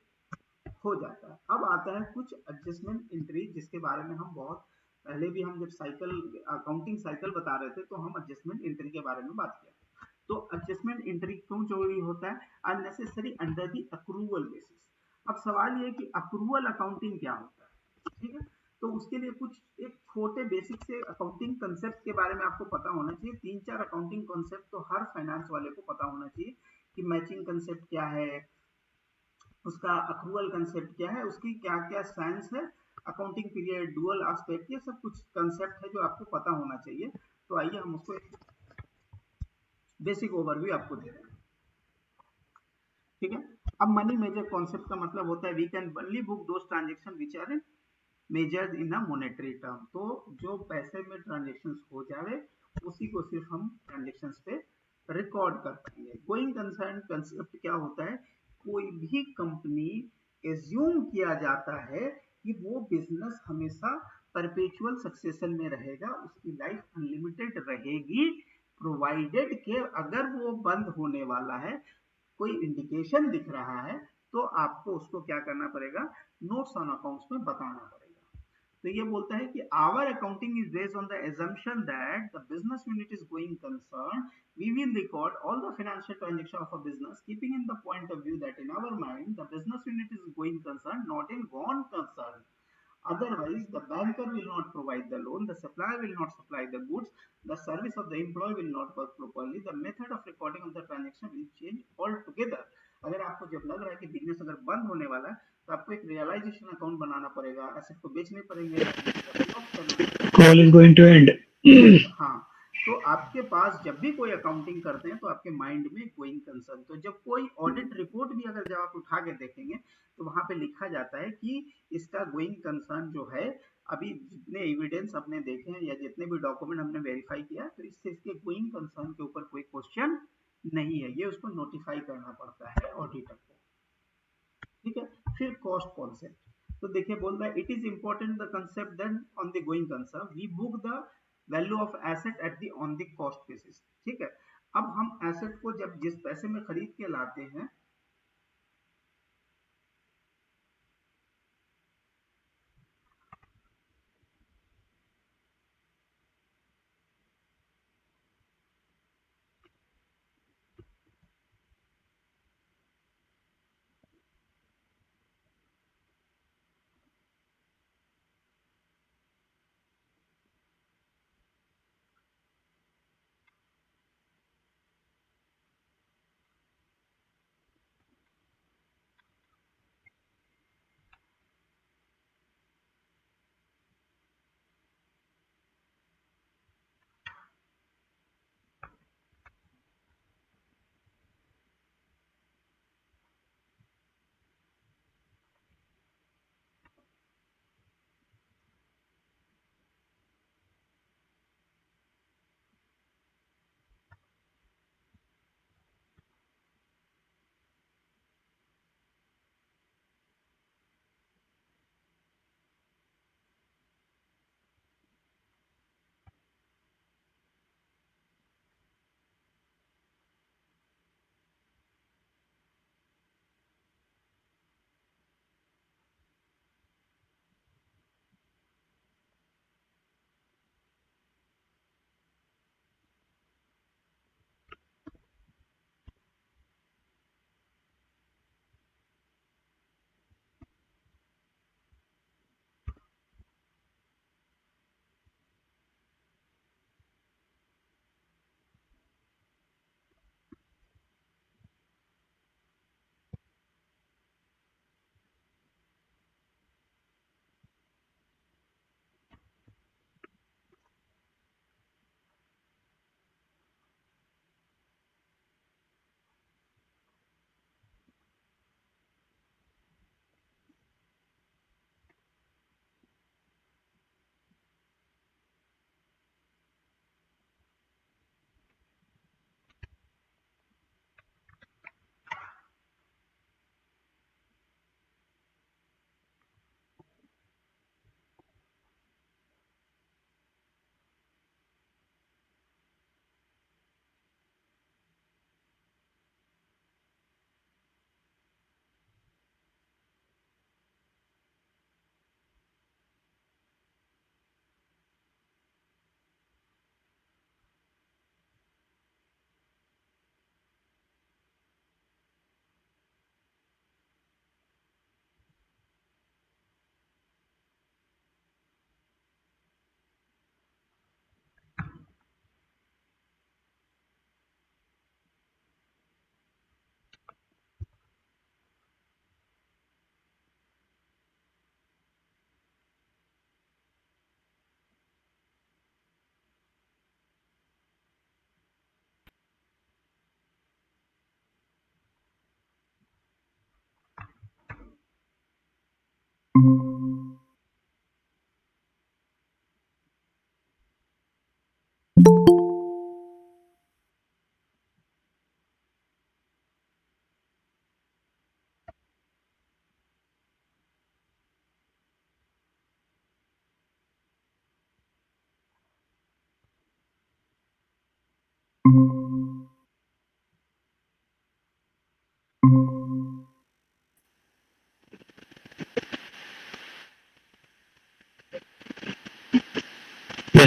हो जाता है। अब आता है कुछ एडजस्टमेंट एंट्री, जिसके बारे में हम बहुत पहले भी, हम जब साइकिल अकाउंटिंग साइकिल बता रहे थे तो हम एडजस्टमेंट एंट्री के बारे में बात किया। तो एडजस्टमेंट एंट्री क्यों जरूरी होता है, unnecessary under the accrual basis. अब सवाल ये कि अक्रूवल अकाउंटिंग क्या होता है। ठीक है, तो उसके लिए कुछ एक छोटे बेसिक से अकाउंटिंग कंसेप्ट के बारे में आपको पता होना चाहिए। 3-4 अकाउंटिंग कंसेप्ट तो हर फाइनेंस वाले को पता होना चाहिए कि मैचिंग कंसेप्ट क्या है, उसका अक्रूवल कंसेप्ट क्या है, उसकी क्या क्या साइंस है, अकाउंटिंग पीरियड, डुअल एस्पेक्ट, ये सब कुछ कंसेप्ट है जो आपको पता होना चाहिए। तो आइए हम उसको एक बेसिक ओवरव्यू आपको दे रहे हैं। ठीक है, अब मनी मेजर कॉन्सेप्ट का मतलब होता है we can only book those transaction which are measured in a monetary term. तो जो पैसे में ट्रांजेक्शन हो जाए उसी को सिर्फ हम ट्रांजेक्शन पे रिकॉर्ड कर पाएंगे। गोइंग कंसर्न कंसेप्ट क्या होता है, कोई भी कंपनी एज्यूम किया जाता है कि वो बिजनेस हमेशा परपेचुअल सक्सेशन में रहेगा, उसकी लाइफ अनलिमिटेड रहेगी, प्रोवाइडेड के अगर वो बंद होने वाला है, कोई इंडिकेशन दिख रहा है, तो आपको उसको क्या करना पड़ेगा, नोट्स ऑन अकाउंट्स में बताना पड़ेगा। तो ये बोलता है कि our accounting is based on the assumption that the business unit is going concern. We will record all the financial transaction of a business, keeping in the point of view that in our mind the business unit is going concern, not in gone concern. Otherwise, the banker will not provide the loan, the supplier will not supply the goods, the service of the employee will not work properly, the method of recording of the transaction will change altogether. अगर आपको जब लग रहा है कि business अगर बंद होने वाला है तो आपको एक रियलाइजेशन अकाउंट बनाना पड़ेगा, एसेट को बेचने पड़ेंगे, Call is going to end. हाँ, तो आपके पास जब भी कोई अकाउंटिंग करते हैं तो आपके माइंड में गोइंग कंसर्न, तो जब कोई ऑडिट रिपोर्ट भी अगर जब आप उठा के देखेंगे तो वहां पे लिखा जाता है कि इसका गोइंग कंसर्न जो है, अभी जितने एविडेंस हमने देखे हैं या जितने भी डॉक्यूमेंट हमने वेरीफाई किया तो इससे इसके गोइंग कंसर्न के ऊपर कोई क्वेश्चन नहीं है, ये उसको नोटिफाई करना पड़ता है ऑडिटर को। ठीक है, फिर कॉस्ट कॉन्सेप्ट, तो देखिए बोल रहा है it is important the concept then on the going concern we book the value of asset at the on the cost basis. ठीक है, अब हम एसेट को जब जिस पैसे में खरीद के लाते हैं,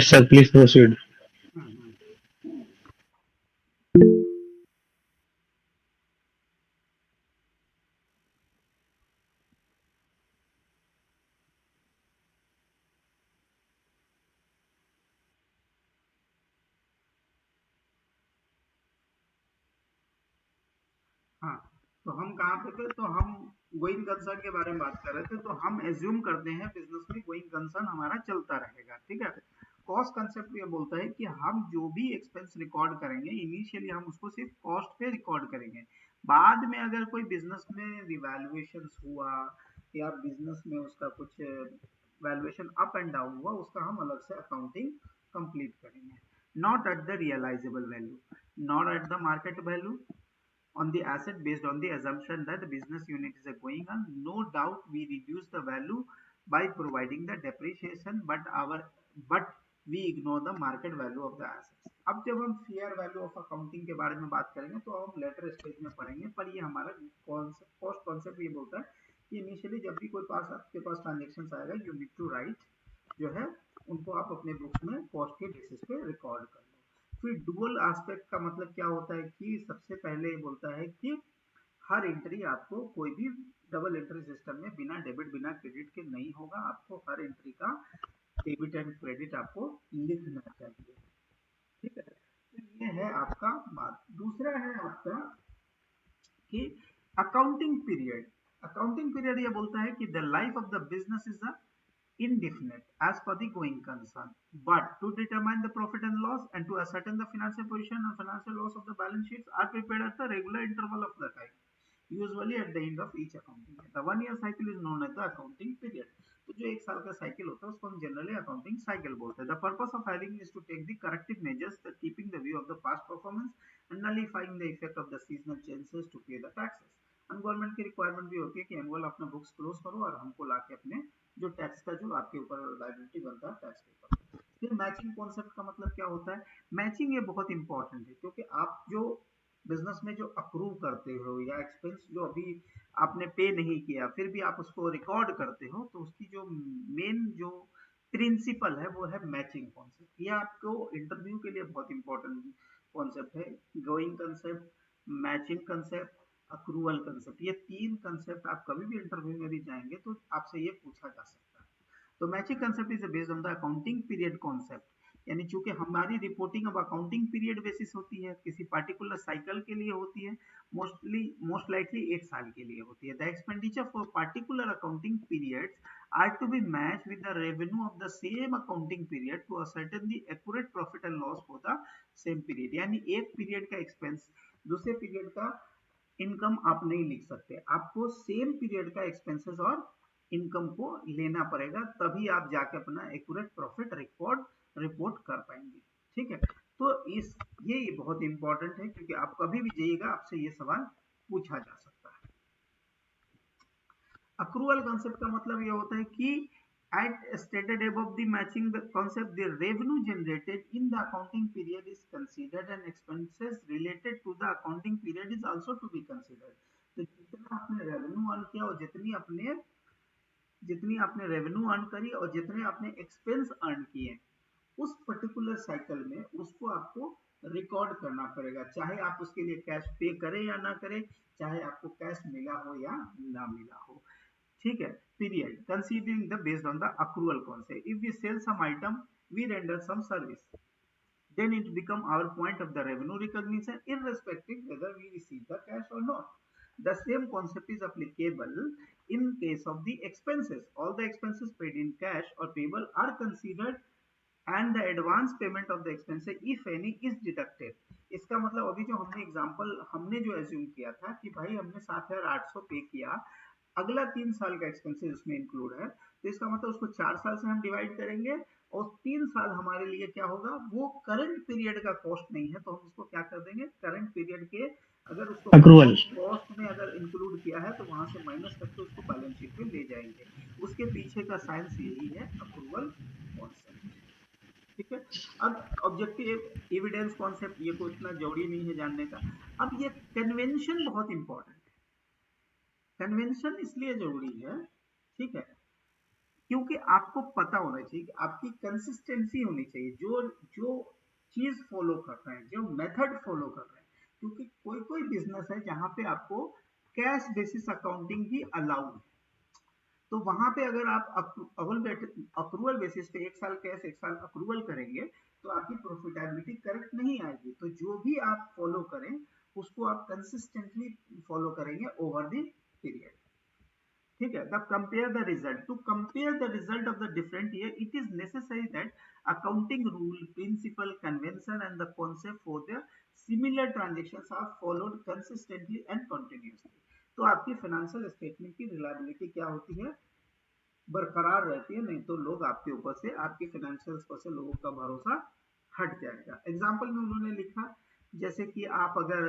Yes, sir. Please proceed. हम्म। हाँ, तो हम कहाँ पे थे? तो हम गोइंग कंसर्न के बारे में बात कर रहे थे। तो हम एज्यूम करते हैं बिजनेस में गोइंग कंसर्न हमारा चलता रहेगा, ठीक है। कॉस्ट कंसेप्ट ये बोलता है कि हम जो भी एक्सपेंस रिकॉर्ड करेंगे, इनिशियली हम उसको सिर्फ कॉस्ट पे रिकॉर्ड करेंगे। बाद में अगर कोई बिजनेस में रिवैल्यूएशन हुआ या बिजनेस में उसका कुछ वैल्यूएशन अप एंड डाउन हुआ, उसका हम अलग से अकाउंटिंग कंप्लीट करेंगे। Not at the realisable value, not at the market value on the asset based on the assumption that the business unit is going on. No doubt we reduce the value by providing the depreciation, but we ignore the market value of the assets. अब जब हम fair value of accounting के बारे में बात करेंगे तो हम लेटर स्टेज में पढ़ेंगे, पर ये हमारा कॉस्ट कॉन्सेप्ट ये बोलता है कि इनिशियली जब भी कोई आपके पास ट्रांजेक्शन आएगा, यू नीड टू राइट जो है उनको आप अपने बुक्स में कॉस्ट के बेसिस पे रिकॉर्ड कर। फिर डुअल एस्पेक्ट का मतलब क्या होता है कि सबसे पहले बोलता है कि हर एंट्री आपको कोई भी डबल एंट्री सिस्टम में बिना डेबिट बिना क्रेडिट के नहीं होगा। आपको हर एंट्री का डेबिट एंड क्रेडिट आपको लिखना चाहिए, ठीक है। तो ये है आपका बात। दूसरा है आपका कि अकाउंटिंग पीरियड। अकाउंटिंग पीरियड ये बोलता है कि the life of the business is a indefinite as per the going concern, but to determine the profit and loss and to ascertain the financial position and financial loss of the balance sheets are prepared at the regular interval of the time, usually at the end of each accounting year. The 1 year cycle is known as the accounting period. तो जो एक साल का cycle होता है उसको हम generally accounting cycle बोलते हैं। The purpose of hiring is to take the corrective measures that keeping the view of the past performance and nullifying the effect of the seasonal changes to pay the taxes. Government की requirement भी होती है कि annual अपना books close करो और हमको लाके अपने जो टैक्स का जो आपके ऊपर लायबिलिटी बनता है टैक्स के ऊपर। फिर मैचिंग कॉन्सेप्ट का मतलब क्या होता है? मैचिंग ये बहुत इंपॉर्टेंट है, क्योंकि आप जो बिजनेस में जो अप्रूव करते हो या एक्सपेंस जो अभी आपने पे नहीं किया फिर भी आप उसको रिकॉर्ड करते हो, तो उसकी जो मेन जो प्रिंसिपल है वो है मैचिंग कॉन्सेप्ट। ये आपको इंटरव्यू के लिए बहुत इंपॉर्टेंट कॉन्सेप्ट है। Going concept, matching concept, accrual concept, ये तीन कंसेप्ट आप कभी भी इंटरव्यू में भी जाएंगे तो आपसे ये पूछा जा सकता है। तो matching concept is based on the accounting period concept, यानी चूंकि हमारी रिपोर्टिंग अब अकाउंटिंग पीरियड बेसिस होती है, किसी पर्टिकुलर साइकिल के लिए होती है, मोस्ट लाइकली एक साल के लिए होती है। The expenditure for particular accounting periods are to be match with the revenue of the same accounting period to ascertain the accurate profit and loss for the same period. यानी एक period का expense दूसरे period का income आप नहीं लिख सकते, आपको सेम पीरियड का एक्सपेंसेस और इनकम को लेना पड़ेगा, तभी आप जाके अपना एक्यूरेट प्रॉफिट रिपोर्ट कर पाएंगे, ठीक है। तो ये बहुत इंपॉर्टेंट है, क्योंकि आप कभी भी जाइएगा आपसे ये सवाल पूछा जा सकता है। अक्रूवल कंसेप्ट का मतलब ये होता है कि as stated above, the matching the concept, the revenue generated in the accounting period is considered and expenses related to the accounting period is also to be considered. तो जितना आपने रेवेन्यू अर्न किया और जितनी आपने रेवेन्यू अर्न करी और जितने आपने एक्सपेंस अर्न किए उस पर्टिकुलर साइकिल में उसको आपको रिकॉर्ड करना पड़ेगा, चाहे आप उसके लिए कैश पे करें या ना करें, चाहे आपको कैश मिला हो या ना मिला हो, ठीक है। Period considering the based on the accrual concept, if we sell some item we render some service, then it become our point of the revenue recognition irrespective whether we receive the cash or not. The same concept is applicable in case of the expenses. All the expenses paid in cash or payable are considered and the advance payment of the expenses if any is deducted. इसका मतलब अभी जो हमने example हमने जो assume किया था कि भाई हमने 7,800 पे किया, अगला 3 साल का एक्सपेंसेस उसमें इंक्लूड है, तो इसका मतलब उसको 4 साल से हम डिवाइड करेंगे और 3 साल हमारे लिए क्या होगा, वो करंट पीरियड का कॉस्ट नहीं है, तो हम उसको क्या कर देंगे, करंट पीरियड के अगर उसको अक्रूवल कॉस्ट में अगर इंक्लूड किया है तो वहां से माइनस करके उसको बैलेंस शीट में ले जाएंगे। उसके पीछे का साइंस यही है, अक्रूवल कॉन्सेप्ट, ठीक है। अब ऑब्जेक्टिव एविडेंस कॉन्सेप्ट ये कोई इतना जरूरी नहीं है जानने का। अब ये कन्वेंशन बहुत इंपॉर्टेंट है। कन्वेंशन इसलिए जरूरी है, ठीक है, क्योंकि आपको पता होना चाहिए कि आपकी कंसिस्टेंसी होनी चाहिए, जो जो चीज फॉलो कर रहे हैं, जो मेथड फॉलो कर रहे हैं। क्योंकि कोई कोई बिजनेस है जहां पे आपको कैश बेसिस अकाउंटिंग भी अलाउड है, तो वहां पे अगर आप अक्रूवल बेसिस पे 1 साल कैश 1 साल अक्रूवल करेंगे तो आपकी प्रॉफिटेबिलिटी करेक्ट नहीं आएगी। तो जो भी आप फॉलो करें उसको आप कंसिस्टेंटली फॉलो करेंगे ओवर द पीरियड। ठीक है, the compare the result, to compare the result of the different year it is necessary that accounting rule principle convention and the concept for the similar transactions are followed consistently and continuously. तो आपकी financial statement की reliability क्या होती है, बरकरार रहती है, नहीं तो लोग आपके ऊपर से, आपके फाइनेंशियल्स पर से लोगों का भरोसा हट जाएगा। एग्जाम्पल में उन्होंने लिखा, जैसे कि आप अगर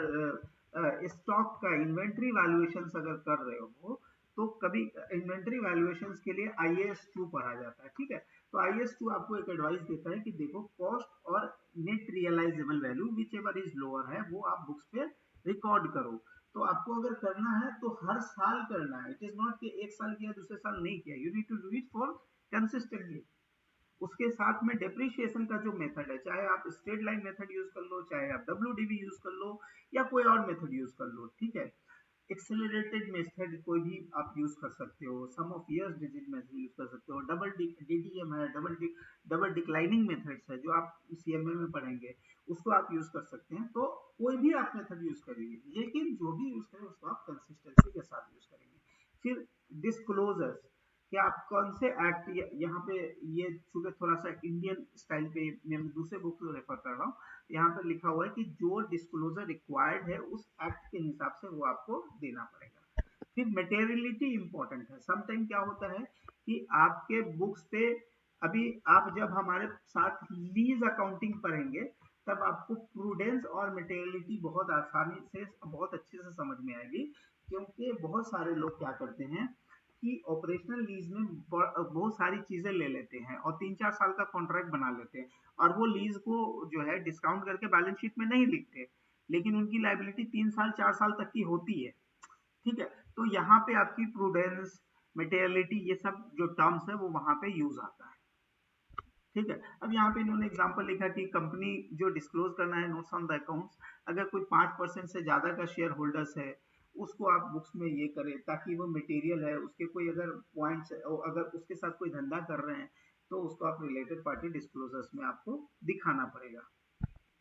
स्टॉक का इन्वेंट्री वैल्यूएशन अगर कर रहे हो तो कभी इन्वेंट्री वैल्यूएशंस के लिए IAS 2 पढ़ा जाता है। ठीक है, तो IAS 2 आपको एक एडवाइस देता है कि देखो कॉस्ट और net realisable value whichever is lower है वो आप बुक्स पे रिकॉर्ड करो। तो आपको अगर करना है तो हर साल करना है, इट इज नॉट कि 1 साल किया दूसरे साल नहीं किया, you need to do it for consistently. उसके साथ में डेप्रिसिएशन का जो मेथड है, चाहे आप स्ट्रेट लाइन मेथड यूज कर लो, चाहे आप WDV यूज कर लो, या कोई और मेथड यूज कर लो। ठीक है, एक्सेलरेटेड मेथड कोई भी आप यूज कर सकते हो, sum of years digit method use कर सकते हो, डबल DDM है, डबल डिक्लाइनिंग मेथड्स है जो आप CMA में पढ़ेंगे, उसको आप यूज कर सकते हैं। तो कोई भी आप मेथड यूज करेंगे, लेकिन जो भी यूज करें उसको आप कंसिस्टेंसी के साथ यूज करेंगे। फिर डिस्क्लोजर्स, कि आप कौन से एक्ट, यहाँ पे ये चूंकि थोड़ा सा इंडियन स्टाइल पे मैं दूसरे बुक को रेफर कर रहा हूँ, यहाँ पे लिखा हुआ है कि जो डिस्क्लोजर रिक्वायर्ड है उस एक्ट के हिसाब से वो आपको देना पड़ेगा। फिर मटेरियलिटी इंपॉर्टेंट है। समटाइम क्या होता है कि आपके बुक्स पे, अभी आप जब हमारे साथ लीज अकाउंटिंग पढ़ेंगे तब आपको प्रूडेंस और मटेरियलिटी बहुत आसानी से, बहुत अच्छे से समझ में आएगी। क्योंकि बहुत सारे लोग क्या करते हैं कि ऑपरेशनल लीज में बहुत सारी चीजें ले लेते हैं और 3-4 साल का कॉन्ट्रैक्ट बना लेते हैं, और वो लीज को जो है डिस्काउंट करके बैलेंस शीट में नहीं लिखते, लेकिन उनकी लाइबिलिटी 3 साल 4 साल तक की होती है। ठीक है, तो यहाँ पे आपकी प्रूडेंस, मटेरियलिटी, ये सब जो टर्म्स है वो वहां पे यूज आता है। ठीक है, अब यहाँ पे इन्होंने एग्जांपल लिखा कि कंपनी जो डिस्क्लोज करना है नोट्स ऑन द अकाउंट्स, अगर कोई 5% से ज्यादा का शेयर होल्डर्स है उसको आप बुक्स में ये करें, ताकि वो मटेरियल है उसके कोई अगर पॉइंट्स, अगर उसके साथ कोई धंधा कर रहे हैं तो उसको आप रिलेटेड पार्टी डिस्क्लोजर्स में आपको दिखाना पड़ेगा।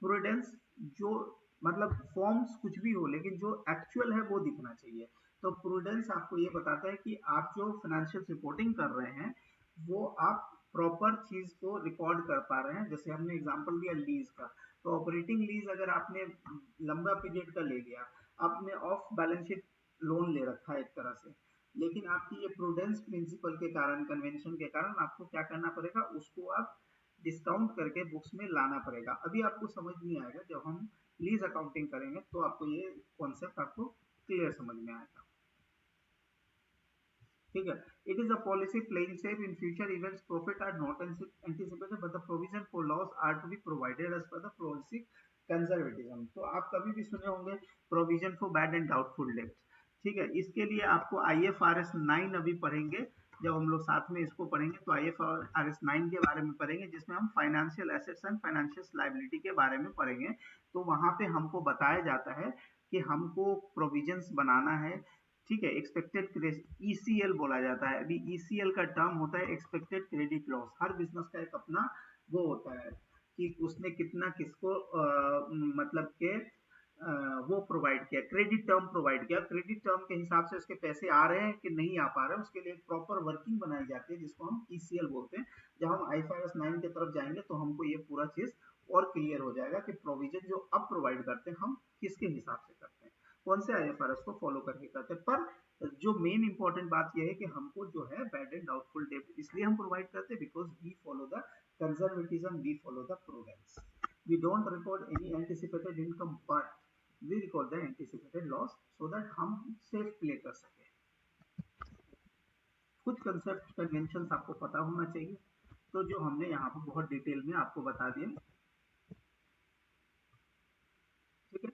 प्रूडेंस, जो मतलब फॉर्म्स कुछ भी हो लेकिन जो एक्चुअल है वो दिखना चाहिए। तो प्रूडेंस आपको ये बताता है कि आप जो फाइनेंशियल रिपोर्टिंग कर रहे हैं वो आप प्रॉपर चीज को रिकॉर्ड कर पा रहे हैं। जैसे हमने एग्जांपल दिया लीज का, तो ऑपरेटिंग लीज अगर आपने लंबा पीरियड का ले लिया, आपने ऑफ बैलेंस शीट लोन ले रखा है एक तरह से, लेकिन आपकी ये प्रूडेंस प्रिंसिपल के कारण, कन्वेंशन के कारण आपको क्या करना पड़ेगा, उसको आप डिस्काउंट करके बुक्स में लाना पड़ेगा। अभी आपको समझ नहीं आएगा, जब हम लीज अकाउंटिंग करेंगे तो आपको ये कॉन्सेप्ट आपको क्लियर समझ में आएगा। ठीक है, it is a policy playing safe in future events, profit are not anticipated but the provision for loss are to be provided as per the policy conservatism. तो आप कभी भी सुने होंगे provision for bad and doubtful debts. ठीक है, इसके लिए आपको IFRS 9 अभी पढ़ेंगे, जब हम लोग साथ में इसको पढ़ेंगे तो IFRS 9 के बारे में पढ़ेंगे, जिसमें हम financial assets and financial liability के बारे में पढ़ेंगे। तो वहां पे हमको बताया जाता है कि हमको प्रोविजंस बनाना है। ठीक है, एक्सपेक्टेड ECL बोला जाता है। अभी ECL का टर्म होता है एक्सपेक्टेड क्रेडिट लॉस। हर बिजनेस का एक अपना वो होता है कि उसने कितना किसको मतलब के वो प्रोवाइड किया, क्रेडिट टर्म प्रोवाइड किया, क्रेडिट टर्म के हिसाब से उसके पैसे आ रहे हैं कि नहीं आ पा रहे हैं, उसके लिए एक प्रॉपर वर्किंग बनाई जाती है जिसको हम ECL बोलते हैं। जब हम IFRS 9 की तरफ जाएंगे तो हमको ये पूरा चीज और क्लियर हो जाएगा कि प्रोविजन जो अब प्रोवाइड करते हैं हम किसके हिसाब से करते हैं, कौन से IFRS को फॉलो करके करते हैं। पर जो मेन इंपॉर्टेंट बात यह है कि हमको जो है बैड एंड डाउटफुल डेट इसलिए हम प्रोवाइड करते हैं because we follow the conservatism, we follow the prudence. We don't record any anticipated income, but we record the anticipated loss so that हम safe play कर सके। कुछ कंसेप्ट कन्वेंशन आपको पता होना चाहिए, तो जो हमने यहाँ पर बहुत डिटेल में आपको बता दिए। ठीक है,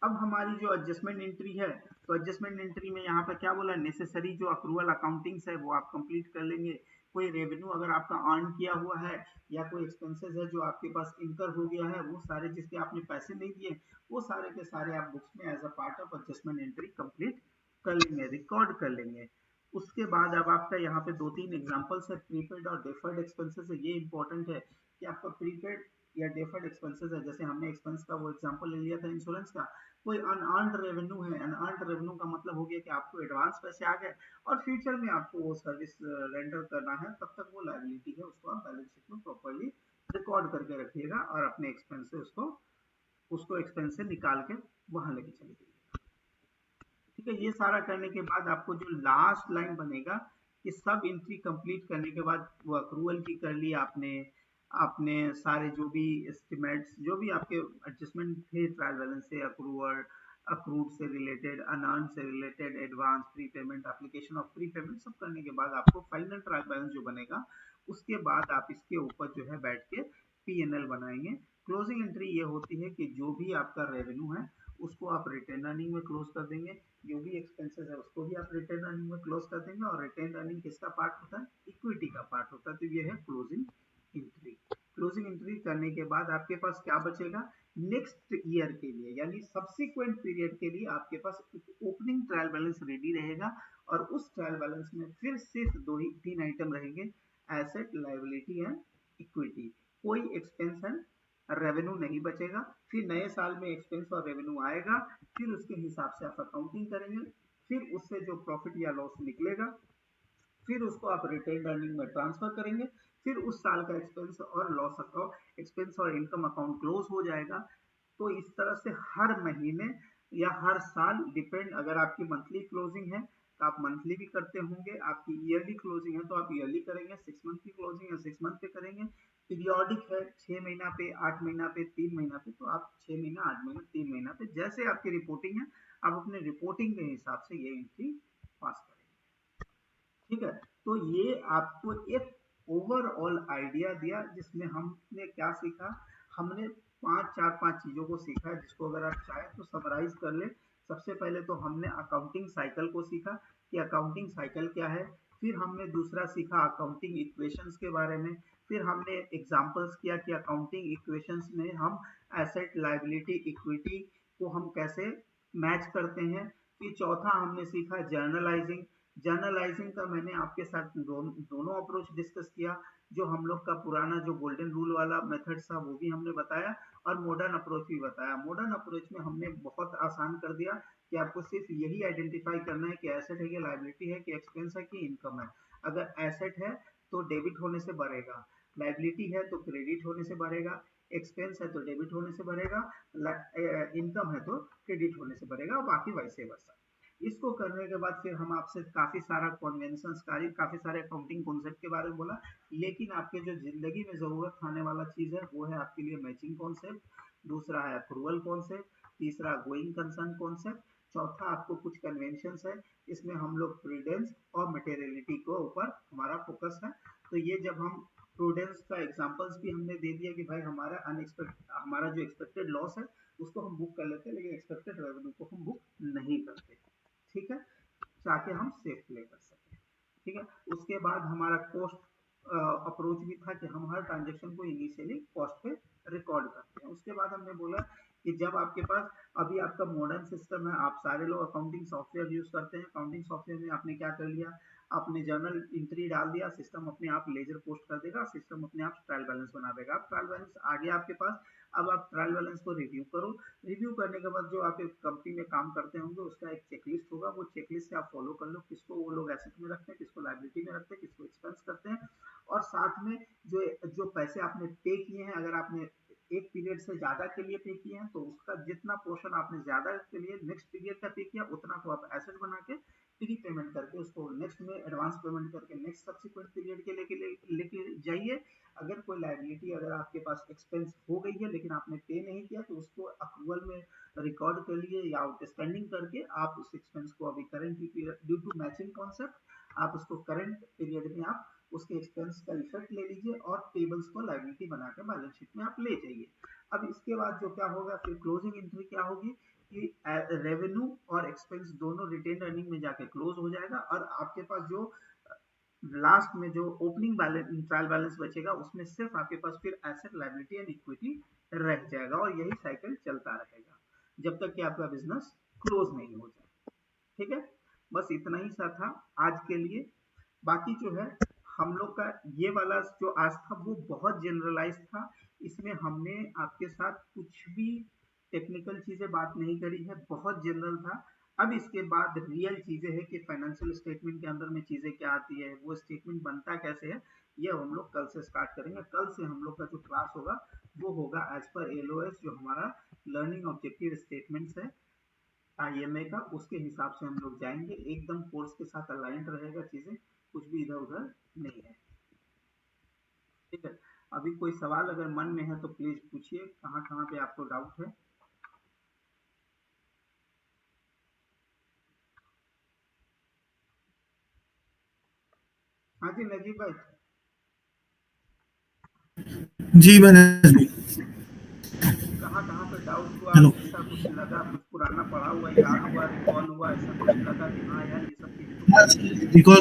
अब हमारी जो एडजस्टमेंट एंट्री है, तो एडजस्टमेंट एंट्री में यहाँ पे क्या बोला, नेसेसरी जो अक्रूवल अकाउंटिंग्स है वो आप कंप्लीट कर लेंगे। कोई रेवेन्यू अगर आपका अर्न किया हुआ है या कोई एक्सपेंसेस है जो आपके पास इनकर हो गया है, वो सारे जिसके आपने पैसे नहीं दिए, वो सारे के सारे आप बुक्स में as a part of adjustment entry complete कर लेंगे, रिकॉर्ड कर लेंगे। उसके बाद अब आपका यहाँ पे 2-3 एग्जांपल्स है, प्रीपेड और डेफर्ड एक्सपेंसेस है। ये इंपॉर्टेंट है कि आपका प्रीपेड या डेफर्ड एक्सपेंसेस है, जैसे हमने एक्सपेंस का वो एग्जांपल ले लिया था इंश्योरेंस का, कोई अनअर्न्ड रेवेन्यू है। अनअर्न्ड रेवेन्यू का मतलब हो गया कि आपको एडवांस पैसे आ गए और फ्यूचर में आपको वो सर्विस रेंडर करना है, तब तक वो लायबिलिटी है, उसको आप बैलेंस शीट में प्रॉपर्ली रिकॉर्ड करके रखिएगा और अपने एक्सपेंस से उसको उसको एक्सपेंस से निकाल के वहां लेके चले जाइए। ठीक है, ये सारा करने के बाद आपको जो लास्ट लाइन बनेगा कि सब एंट्री कंप्लीट करने के बाद वो अक्रूवल की कर ली आपने, आपने सारे जो भी एस्टिमेट्स जो भी आपके एडजस्टमेंट थे, ट्रायल बैलेंस से अक्रूवल, अक्रूड से रिलेटेड, अनअर्न से related, advance, pre payment, application of pre payment, सब करने के बाद आपको फाइनल ट्रायल बैलेंस जो बनेगा, उसके बाद आप इसके ऊपर जो है बैठ के P&L बनाएंगे। क्लोजिंग एंट्री ये होती है कि जो भी आपका रेवेन्यू है उसको आप रिटेन अर्निंग में क्लोज कर देंगे, जो भी एक्सपेंसेस है उसको भी आप रिटेन अर्निंग में क्लोज कर देंगे। और रिटेन अर्निंग किसका पार्ट होता है, इक्विटी का पार्ट होता है। तो ये है क्लोजिंग एंट्री। क्लोजिंग एंट्री करने के बाद आपके पास क्या बचेगा, नेक्स्ट ईयर के लिए यानी सब्सिक्वेंट पीरियड के लिए आपके पास ओपनिंग ट्रायल बैलेंस रेडी रहेगा। और उस ट्रायल बैलेंस में फिर सिर्फ 2 ही 3 आइटम रहेंगे, एसेट, लायबिलिटी एंड इक्विटी। कोई एक्सपेंस एंड रेवेन्यू नहीं बचेगा। फिर नए साल में एक्सपेंस और रेवेन्यू आएगा, फिर उसके हिसाब से आप अकाउंटिंग करेंगे, फिर उससे जो प्रॉफिट या लॉस निकलेगा फिर उसको आप रिटेन अर्निंग में ट्रांसफर करेंगे, फिर उस साल का एक्सपेंस और लॉस अकाउंट, एक्सपेंस और इनकम अकाउंट क्लोज हो जाएगा। तो इस तरह से हर महीने या हर साल डिपेंड, अगर आपकी मंथली क्लोजिंग है तो आप मंथली भी करते होंगे, आपकी ईयरली क्लोजिंग है तो आप ईयरली करेंगे, 6 मंथ की क्लोजिंग है 6 मंथ पे करेंगे, पीरियोडिक है 6 महीना पे, 8 महीना पे, 3 महीना पे, तो आप 6 महीना, 8 महीना, 3 महीना पे, जैसे आपकी रिपोर्टिंग है आप अपने रिपोर्टिंग के हिसाब से ये एंट्री पास करेंगे। ठीक है, तो ये आपको एक ओवरऑल आइडिया दिया जिसमें हमने क्या सीखा, हमने 4-5 चीजों को सीखा है, जिसको अगर आप चाहें तो समराइज कर ले। सबसे पहले तो हमने अकाउंटिंग साइकिल को सीखा कि अकाउंटिंग साइकिल क्या है, फिर हमने दूसरा सीखा अकाउंटिंग इक्वेशंस के बारे में, फिर हमने एग्जांपल्स किया कि अकाउंटिंग इक्वेशंस में हम एसेट, लायबिलिटी, इक्विटी को हम कैसे मैच करते हैं। फिर चौथा हमने सीखा जर्नलाइजिंग। जर्नलाइजिंग का मैंने आपके साथ दोनों अप्रोच डिस्कस किया, जो हम लोग का पुराना जो गोल्डन रूल वाला मेथड था वो भी हमने बताया और मॉडर्न अप्रोच भी बताया। मॉडर्न अप्रोच में हमने बहुत आसान कर दिया कि आपको सिर्फ यही आइडेंटिफाई करना है कि एसेट है कि लायबिलिटी है कि एक्सपेंस है कि इनकम है। अगर एसेट है तो डेबिट होने से बढ़ेगा, लायबिलिटी है तो क्रेडिट होने से बढ़ेगा, एक्सपेंस है तो डेबिट होने से बढ़ेगा, इनकम है तो क्रेडिट होने से बढ़ेगा, और बाकी वैसे वैसा। इसको करने के बाद फिर हम आपसे काफी सारा कन्वेंशंस, काफी सारे अकाउंटिंग कॉन्सेप्ट के बारे में बोला, लेकिन आपके जो जिंदगी में जरूरत आने वाला चीज है वो है आपके लिए मैचिंग कॉन्सेप्ट, दूसरा है अप्रूवल कॉन्सेप्ट, तीसरा गोइंग कंसर्न कॉन्सेप्ट, चौथा आपको कुछ कन्वेंशंस है, इसमें हम लोग प्रूडेंस और मटेरियलिटी के ऊपर हमारा फोकस है। तो ये जब हम प्रूडेंस का एग्जांपल्स भी हमने दे दिया कि भाई हमारा जो एक्सपेक्टेड लॉस है उसको हम बुक कर लेते हैं, लेकिन एक्सपेक्टेड रेवेन्यू को हम बुक नहीं करते। ठीक है, ताकि हम सेफ प्ले कर सकें। ठीक है, उसके बाद हमारा कॉस्ट अप्रोच भी था कि हम हर ट्रांजेक्शन को इनिशियली कॉस्ट पे रिकॉर्ड करते हैं। उसके बाद हमने बोला कि जब आपके पास अभी आपका मॉडर्न सिस्टम है, आप सारे लोग अकाउंटिंग सॉफ्टवेयर यूज करते हैं, अकाउंटिंग सॉफ्टवेयर में आपने क्या कर लिया, आपने जर्नल एंट्री डाल दिया, सिस्टम अपने आप लेजर पोस्ट कर देगा, सिस्टम अपने आप ट्रायल बैलेंस बना देगा। अब ट्रायल बैलेंस आ गया आपके पास, अब आप ट्रायल बैलेंस को रिव्यू करो। रिव्यू करने के बाद जो आप एक कंपनी में काम करते होंगे उसका एक चेकलिस्ट होगा, वो चेकलिस्ट से आप फॉलो कर लो, किसको वो लोग एसेट में रखते हैं, किसको लायबिलिटी में रखते हैं, किसको एक्सपेंस करते हैं। और साथ में जो जो पैसे आपने पे किए हैं, अगर आपने एक पीरियड से ज्यादा के लिए पे किए हैं तो उसका जितना पोर्शन आपने ज्यादा के लिए नेक्स्ट पीरियड का पे किया उतना को आप एसेट बना के प्री पेमेंट करके उसको नेक्स्ट में एडवांस पेमेंट करके नेक्स्ट सब्सिक्वेंट पीरियड के लेके जाइए। अगर कोई लायबिलिटी अगर आपके पास एक्सपेंस हो गई है लेकिन आपने पे नहीं किया तो उसको अप्रूवल में रिकॉर्ड कर लिए या आउटस्टैंडिंग करके आप उस एक्सपेंस को अभी current due to matching concept आप उसको करंट पीरियड में आप उसके एक्सपेंस का इफेक्ट ले लीजिए और टेबल्स को लायबिलिटी बना के बैलेंस शीट में आप ले जाइए। अब इसके बाद जो क्या होगा, फिर क्लोजिंग एंट्री क्या होगी कि रेवेन्यू और एक्सपेंस दोनों रिटेन अर्निंग में जाके क्लोज हो जाएगा और आपके पास जो लास्ट में जो ओपनिंग बैलेंस ट्रायल बैलेंस बचेगा उसमें सिर्फ आपके पास फिर एसेट लायबिलिटी एंड इक्विटी रह जाएगा और यही साइकिल चलता रहेगा जब तक कि आपका बिजनेस क्लोज नहीं हो जाए। ठीक है, बस इतना ही सा था आज के लिए। बाकी जो है हम लोग का ये वाला जो आज था वो बहुत जनरलाइज था, इसमें हमने आपके साथ कुछ भी टेक्निकल चीजें बात नहीं करी है, बहुत जनरल था। अब इसके बाद रियल चीजें हैं कि फाइनेंशियल स्टेटमेंट के अंदर में चीजें क्या आती है, वो स्टेटमेंट बनता कैसे है, ये हम लोग कल से स्टार्ट करेंगे। कल से हम लोग का जो क्लास होगा वो होगा एज पर LOS, जो हमारा लर्निंग ऑब्जेक्टिव स्टेटमेंट्स है IMA का, उसके हिसाब से हम लोग जाएंगे। एकदम कोर्स के साथ अलाइंड रहेगा चीजें, कुछ भी इधर उधर नहीं है। ठीक है, अभी कोई सवाल अगर मन में है तो प्लीज पूछिए, कहाँ कहाँ पे आपको डाउट है। हाँ जी नजीब भाई। जी मैंने कहाँ कहाँ पे डाउट हुआ, हेलो ऐसा कुछ लगा, कुछ पुराना पढ़ा हुआ याद हुआ, रिकॉल हुआ, ऐसा कुछ लगा कि हाँ यार ये सब चीजें तो पढ़ी है। रिकॉल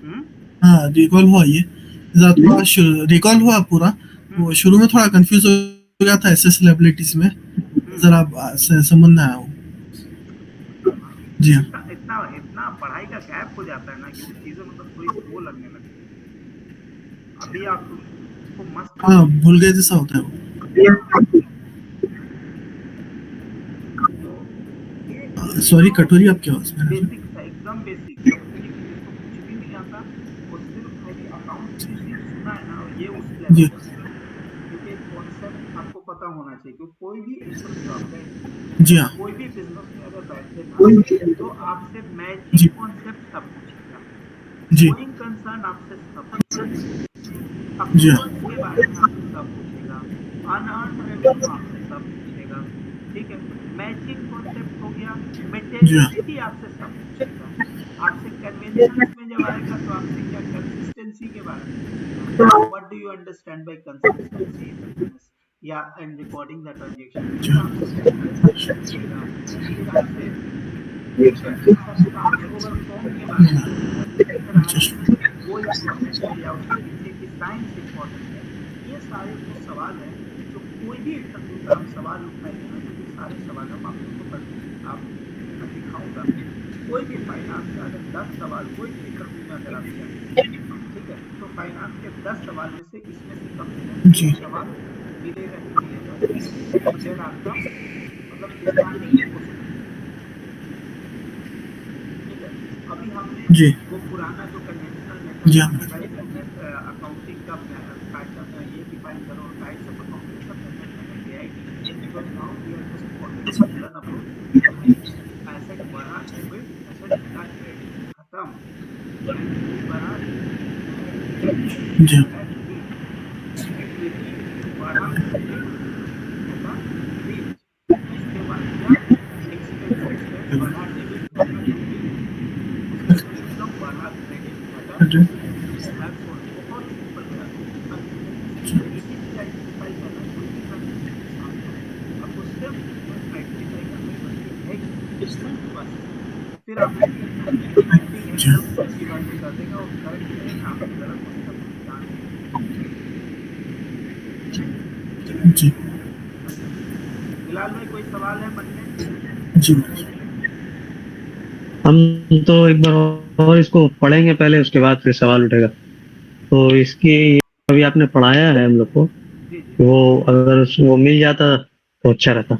हम्म हाँ रिकॉल हुआ ये थोड़ा रिकॉल हुआ पूरा। वो शुरू में थोड़ा कंफ्यूज हो गया था एसेस लायबिलिटीज में, जरा समझ में आया वो। जी हाँ इतना इतना इतना पढ़ाई का गैप हो जाता है ना कि वो चीजें मतलब थोड़ी सी वो लगने लगती है। अभी आप उसको मस्त हाँ भूल गए जैसा होता है वो। तो ये सॉरी कटोरी आपकी आवाज में बेसिक था, एकदम बेसिक। अब देखिए कि जिसको कुछ भी नहीं आता वो सिर्फ खाली अकाउंट सुना है ना, ये उस जी लेवल पर है। क्योंकि कॉन्सेप्ट आपको पता होना चाहिए, क्योंकि कोई भी इंटरव्यू आप दें, जी हाँ कोई भी बिजनेस में अगर बैठे ना तो आपसे मैचिंग जी कॉन्सेप्ट सब पूछेगा, जी गोइंग कंसर्न आपसे सब पूछेगा, जी हाँ अक्रूवल्स के बारे में आपसे सब पूछेगा, अनअर्न्ड रेवेन्यू आपसे सब पूछेगा। ठीक है, मैचिंग कॉन्सेप्ट हो गया, जी हाँ मेटेरियलिटी आपसे सब पूछेगा। आपसे कन्वेंशंस में जब आएगा तो आपसे क्या कंसिस्टेंसी के बारे में पूछेगा, what do you understand by consistency in the business या इन रिकॉर्डिंग द ट्रांजैक्शन, फिर आपसे फ्रीक्वेंसी पूछेगा, फिर आपसे ट्रांसओवर फॉर्म के बारे में पूछेगा, फिर आपसे वो इम्पोर्टेंट है या उसके पीछे की साइंस इम्पोर्टेंट है। ये सारे वो सवाल हैं जो कोई भी इंटरव्यू का आप सवाल उठाएंगे ना, तो ये सारे सवाल हम आपको आप मैं दिखाऊंगा। कोई भी फाइनेंस का अगर 10 सवाल कोई भी इंटरव्यू में अगर आप जाएंगे, ठीक है, तो फाइनेंस के 10 सवाल में से इसमें से कम से कम जी एक सवाल मिलेगा ही मिलेगा। तो देन आपका मतलब स्टार्टिंग हो सकता है। ठीक है, अभी हमने जी वो पुराना जो कन्वेंशनल जी मेथड था हाँ कि भाई तुमने अकाउंटिंग का पैटर्न ये डिफाइन करो, टाइप्स ऑफ अकाउंटिंग, सब मेथड मैंने ले आई थी, because now we are just following the given approach कि भाई एसेट बढ़ा, डेबिट, एसेट घटा, क्रेडिट खत्म, लायबिलिटी बढ़ा, डेबिट जी इक्विटी बढ़ा, क्रेडिट घटा, क्रेडिट, उसके बाद क्या एक्सपेंस बढ़ा, डेबिट घटा, क्रेडिट, उसके बाद इनकम बढ़ा, क्रेडिट घटा, हाँ डेबिट। दैट्स ऑल, बहुत सिंपल है। अब इसमें सिर्फ एक ही चीज आइडेंटिफाई करना है, कोई भी ट्रांजेक्शन के सामने आपको सिर्फ इतना आइडेंटिफाई करना है बस कि है कि बस, फिर आपको अकाउंटिंग एकदम अच्छी बातें कर देगा और करेक्ट करेगा, आपको गलत होने का कोई चांस नहीं। जी अच्छा, बिलाल भाई कोई सवाल है मन में? जी हम तो एक बार और इसको पढ़ेंगे पहले, उसके बाद फिर सवाल उठेगा। तो इसकी अभी आपने पढ़ाया है हम लोग को, जी जी वो अगर वो मिल जाता तो अच्छा रहता।